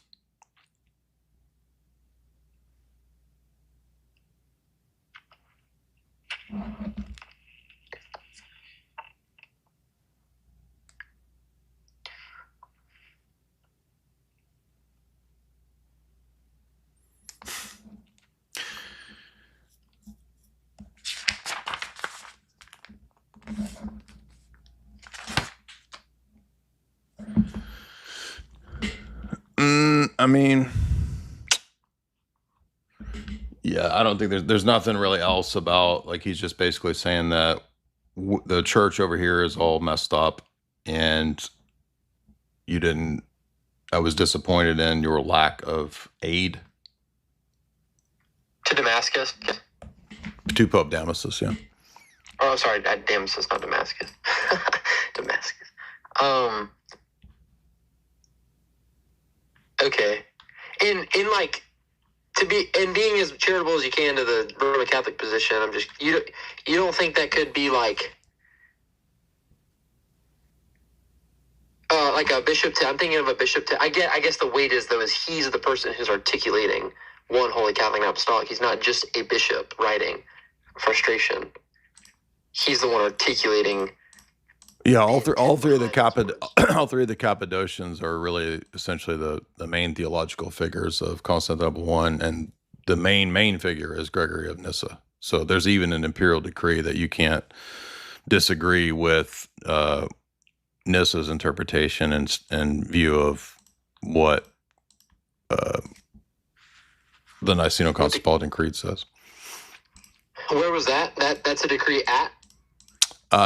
I mean, yeah, I don't think there's nothing really else about, like, he's just basically saying that the church over here is all messed up, and I was disappointed in your lack of aid. To Damascus? To Pope Damasus, yeah. Oh, sorry, Damascus, not Damascus. Damascus. Okay. And like, being as charitable as you can to the Roman Catholic position, you don't think that could be like a bishop. I'm thinking of a bishop. I guess the weight is he's the person who's articulating one Holy Catholic Apostolic. He's not just a bishop writing frustration. He's the one articulating. Yeah, all three of the Cappadocians are really essentially the main theological figures of Constantinople I, and the main figure is Gregory of Nyssa. So there's even an imperial decree that you can't disagree with Nyssa's interpretation and view of what the Niceno-Constantinopolitan Creed says. Where was that? That's a decree at?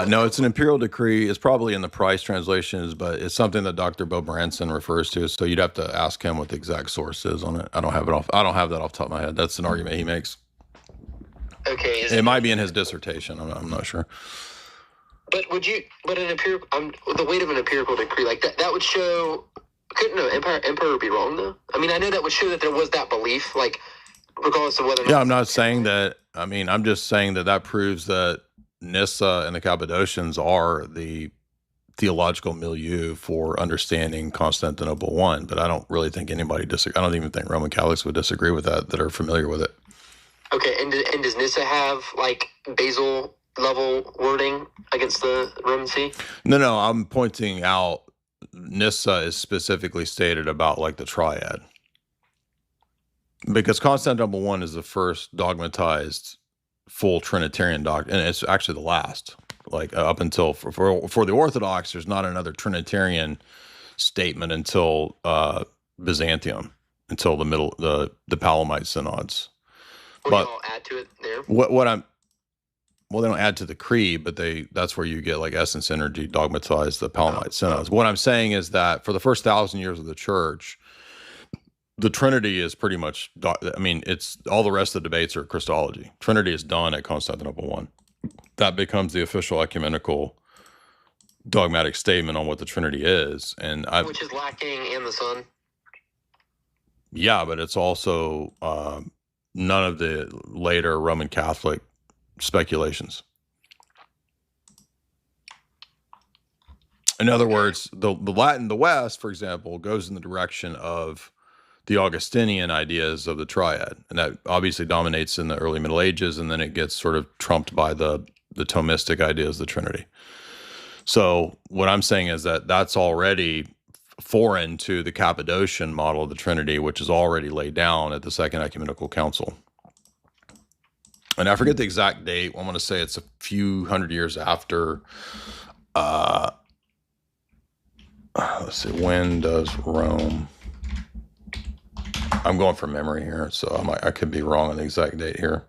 No, it's an imperial decree. It's probably in the Price translations, but it's something that Dr. Bo Branson refers to. So you'd have to ask him what the exact source is on it. I don't have that off the top of my head. That's an argument he makes. Okay. It might be in his dissertation. I'm not sure. But an empirical, the weight of an empirical decree like that would show. Couldn't no emperor be wrong though? I mean, I know that would show that there was that belief, like regardless of whether. Or not I'm not saying that. I mean, I'm just saying that proves that Nyssa and the Cappadocians are the theological milieu for understanding Constantinople I, but I don't really think anybody I don't even think Roman Catholics would disagree with that are familiar with it. Okay, and does Nyssa have like Basil level wording against the Roman See? No, I'm pointing out Nyssa is specifically stated about like the triad, because Constantinople I is the first dogmatized full Trinitarian doctrine, and it's actually the last. Like up until for the Orthodox, there's not another Trinitarian statement until Byzantium, until the Palamite synods. But y'all add to it there. Well, they don't add to the creed, but that's where you get like essence, energy, dogmatize the Palamite synods. What I'm saying is that for the first 1,000 years of the church, the Trinity is pretty much, I mean, it's all the rest of the debates are Christology. Trinity is done at Constantinople I. That becomes the official ecumenical dogmatic statement on what the Trinity is. And which is lacking in the Son. Yeah, but it's also none of the later Roman Catholic speculations. In other words, the Latin, the West, for example, goes in the direction of the Augustinian ideas of the triad, and that obviously dominates in the early Middle Ages, and then it gets sort of trumped by the Thomistic ideas of the Trinity. So what I'm saying is that that's already foreign to the Cappadocian model of the Trinity, which is already laid down at the Second Ecumenical Council. And I forget the exact date. I'm going to say it's a few hundred years after. Let's see, when does Rome? I'm going from memory here, so I could be wrong on the exact date here.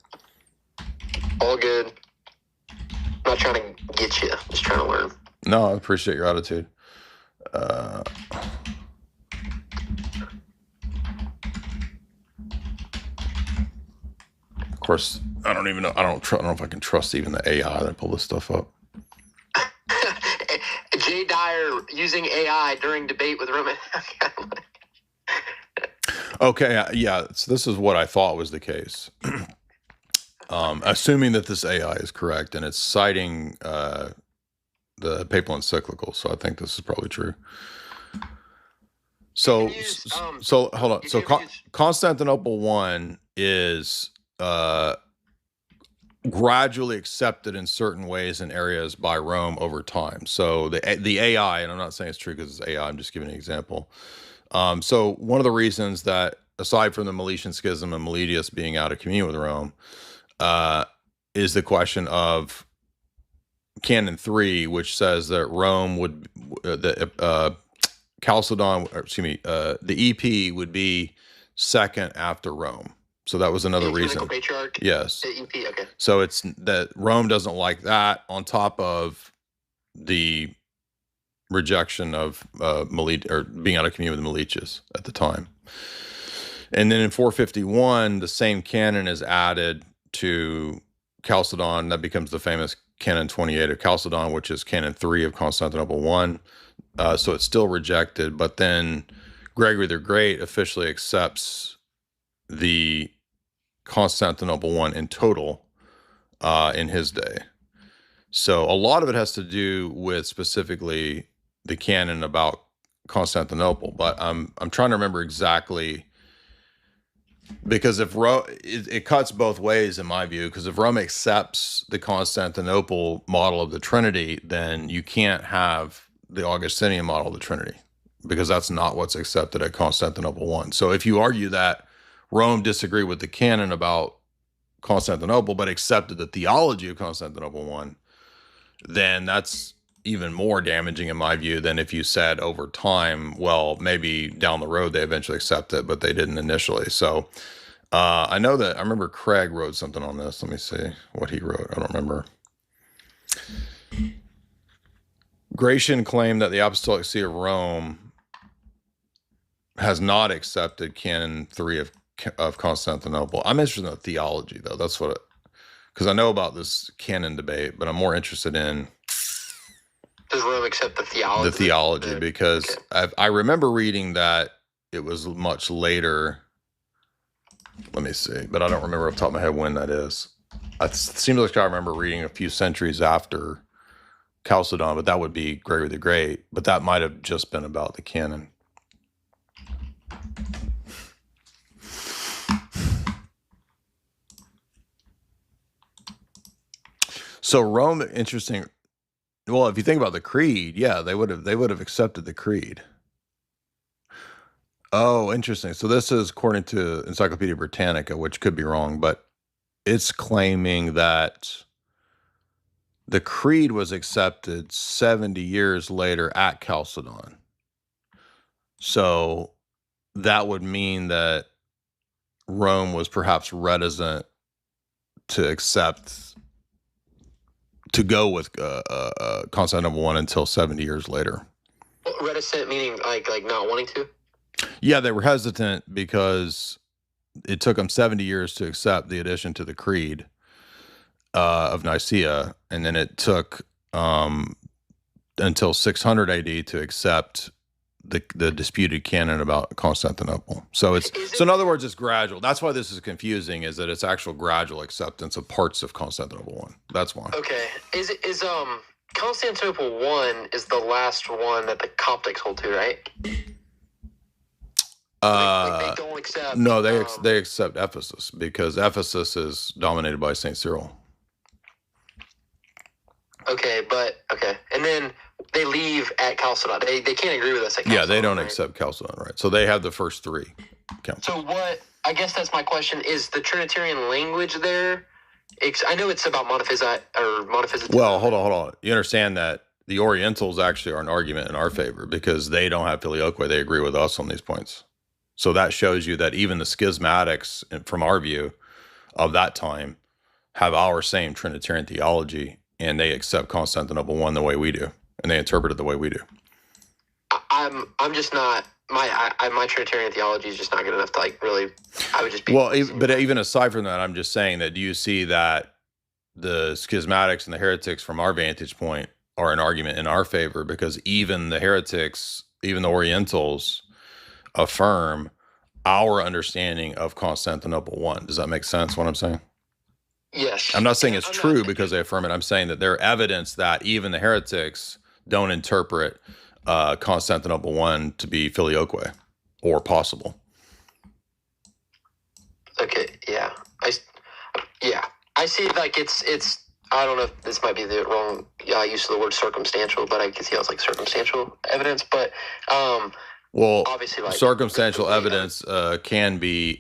All good. I'm not trying to get you, just trying to learn. No, I appreciate your attitude. Of course, I don't even know. I don't know if I can trust even the AI that pull this stuff up. Jay Dyer using AI during debate with Roman. Okay, yeah. So this is what I thought was the case. Assuming that this AI is correct, and it's citing the papal encyclical, so I think this is probably true. So, so hold on. So Constantinople I is gradually accepted in certain ways in areas by Rome over time. So the AI, and I'm not saying it's true because it's AI, I'm just giving an example. So one of the reasons that, aside from the Meletian Schism and Meletius being out of communion with Rome, is the question of Canon 3, which says that Rome would, Chalcedon, or excuse me, the EP would be second after Rome. So that was another reason. Patriarch, yes. The EP, okay. So it's that Rome doesn't like that, on top of the rejection of or being out of communion with Meletius at the time. And then in 451, the same canon is added to Chalcedon. That becomes the famous Canon 28 of Chalcedon, which is Canon 3 of Constantinople I. So it's still rejected, but then Gregory the Great officially accepts the Constantinople I in total in his day. So a lot of it has to do with specifically the canon about Constantinople, but I'm trying to remember exactly, because if Rome, it cuts both ways in my view, because if Rome accepts the Constantinople model of the Trinity, then you can't have the Augustinian model of the Trinity, because that's not what's accepted at Constantinople I. So if you argue that Rome disagreed with the canon about Constantinople, but accepted the theology of Constantinople I, then that's even more damaging in my view than if you said over time, well, maybe down the road they eventually accept it, but they didn't initially. So I know that, I remember Craig wrote something on this. Let me see what he wrote. I don't remember. Gratian claimed that the Apostolic See of Rome has not accepted Canon 3 of Constantinople. I'm interested in the theology, though. That's what, because I know about this canon debate, but I'm more interested in, does Rome accept the theology? The theology, because okay. I remember reading that it was much later. Let me see, but I don't remember off the top of my head when that is. It seems like I remember reading a few centuries after Chalcedon, but that would be Gregory the Great. But that might have just been about the canon. So Rome, interesting. Well, if you think about the creed, yeah, they would have accepted the creed. Oh, interesting. So this is according to Encyclopedia Britannica, which could be wrong, but it's claiming that the creed was accepted 70 years later at Chalcedon. So that would mean that Rome was perhaps reticent to accept, to go with Constantinople I until 70 years later. Reticent meaning like not wanting to? Yeah, they were hesitant because it took them 70 years to accept the addition to the creed of Nicaea, and then it took until 600 AD to accept the disputed canon about Constantinople. So in other words, it's gradual. That's why this is confusing, is that it's actual gradual acceptance of parts of Constantinople 1. That's why. Okay. Is Constantinople 1 is the last one that the Coptics hold to, right? They don't accept. No, they accept Ephesus, because Ephesus is dominated by Saint Cyril. Okay, and then they leave at Chalcedon. They can't agree with us at Chalcedon. Yeah, they don't right? accept Chalcedon, right? So they have the first three. So what? I guess that's my question. Is the Trinitarian language there? I know it's about monophysite or monophysitism. Well, hold on. You understand that the Orientals actually are an argument in our favor because they don't have filioque. They agree with us on these points. So that shows you that even the schismatics, from our view of that time, have our same Trinitarian theology, and they accept Constantinople 1 the way we do, and they interpret it the way we do. I'm just not, my Trinitarian theology is just not good enough to really. I would just be. Well, but even aside from that, I'm just saying that, do you see that the schismatics and the heretics, from our vantage point, are an argument in our favor, because even the heretics, even the Orientals, affirm our understanding of Constantinople 1. Does that make sense, what I'm saying? Yes. I'm not saying it's true because they affirm it. I'm saying that they're evidence that even the heretics don't interpret Constantinople 1 to be filioque or possible. Okay, yeah. I see, it's I don't know if this might be the wrong use of the word circumstantial, but I can see how it's like circumstantial evidence, but well, obviously, circumstantial evidence can be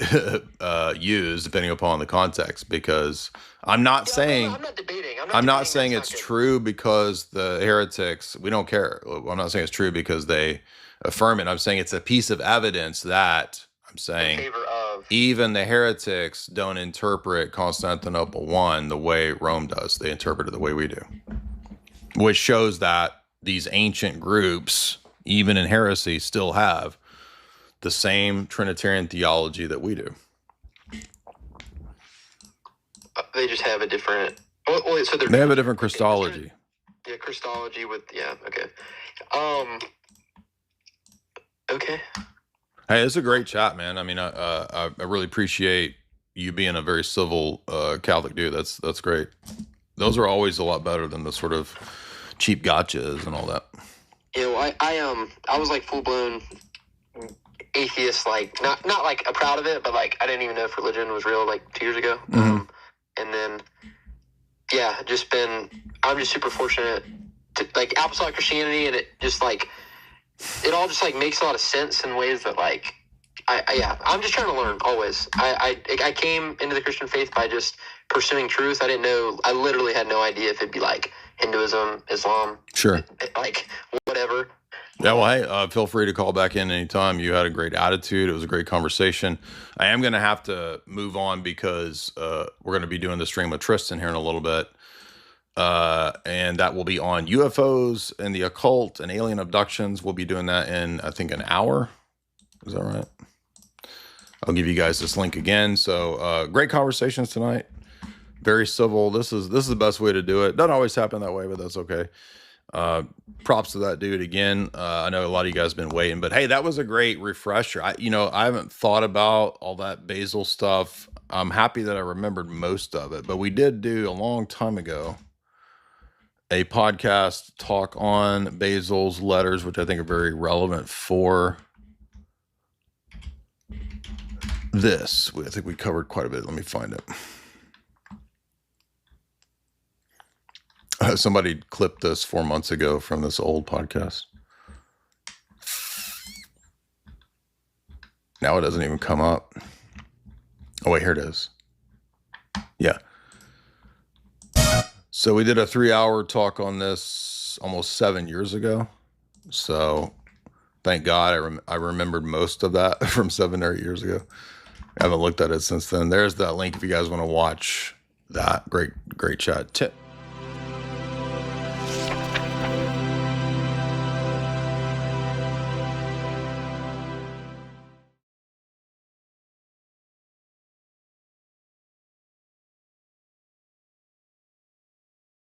used depending upon the context, because I'm not saying I'm not debating. I'm not saying it's true because the heretics, we don't care. I'm not saying it's true because they affirm it. I'm saying it's a piece of evidence that I'm saying in favor of. Even the heretics don't interpret Constantinople 1 the way Rome does. They interpret it the way we do, which shows that these ancient groups, even in heresy, still have the same Trinitarian theology that we do. They just have a different. So they have a different Christology. Yeah, Christology with okay. Okay. Hey, it's a great chat, man. I mean, I really appreciate you being a very civil Catholic dude. That's great. Those are always a lot better than the sort of cheap gotchas and all that. You know, I was like full blown atheist, like not like proud of it, but like I didn't even know if religion was real like 2 years ago. Mm-hmm. And then I'm just super fortunate to like apostolic Christianity, and it just like it all just like makes a lot of sense in ways that like I'm just trying to learn always. I came into the Christian faith by just pursuing truth. I didn't know. I literally had no idea if it'd be like Hinduism, Islam, sure, like whatever. Yeah, well, hey, feel free to call back in anytime. You had a great attitude. It was a great conversation. I am going to have to move on because we're going to be doing the stream with Tristan here in a little bit. And that will be on UFOs and the occult and alien abductions. We'll be doing that in, I think, an hour. Is that right? I'll give you guys this link again. So great conversations tonight. Very civil. This is the best way to do it. Doesn't always happen that way, but that's okay. Props to that dude again. I know a lot of you guys have been waiting, but hey, that was a great refresher. I haven't thought about all that Basil stuff. I'm happy that I remembered most of it, but we did do a long time ago a podcast talk on Basil's letters, which I think are very relevant for this. I think we covered quite a bit. Let me find it. Somebody clipped this 4 months ago from this old podcast. Now it doesn't even come up. Oh, wait, here it is. Yeah. So we did a 3-hour talk on this almost 7 years ago. So thank God I remembered most of that from 7 or 8 years ago. I haven't looked at it since then. There's that link if you guys want to watch that. Great chat.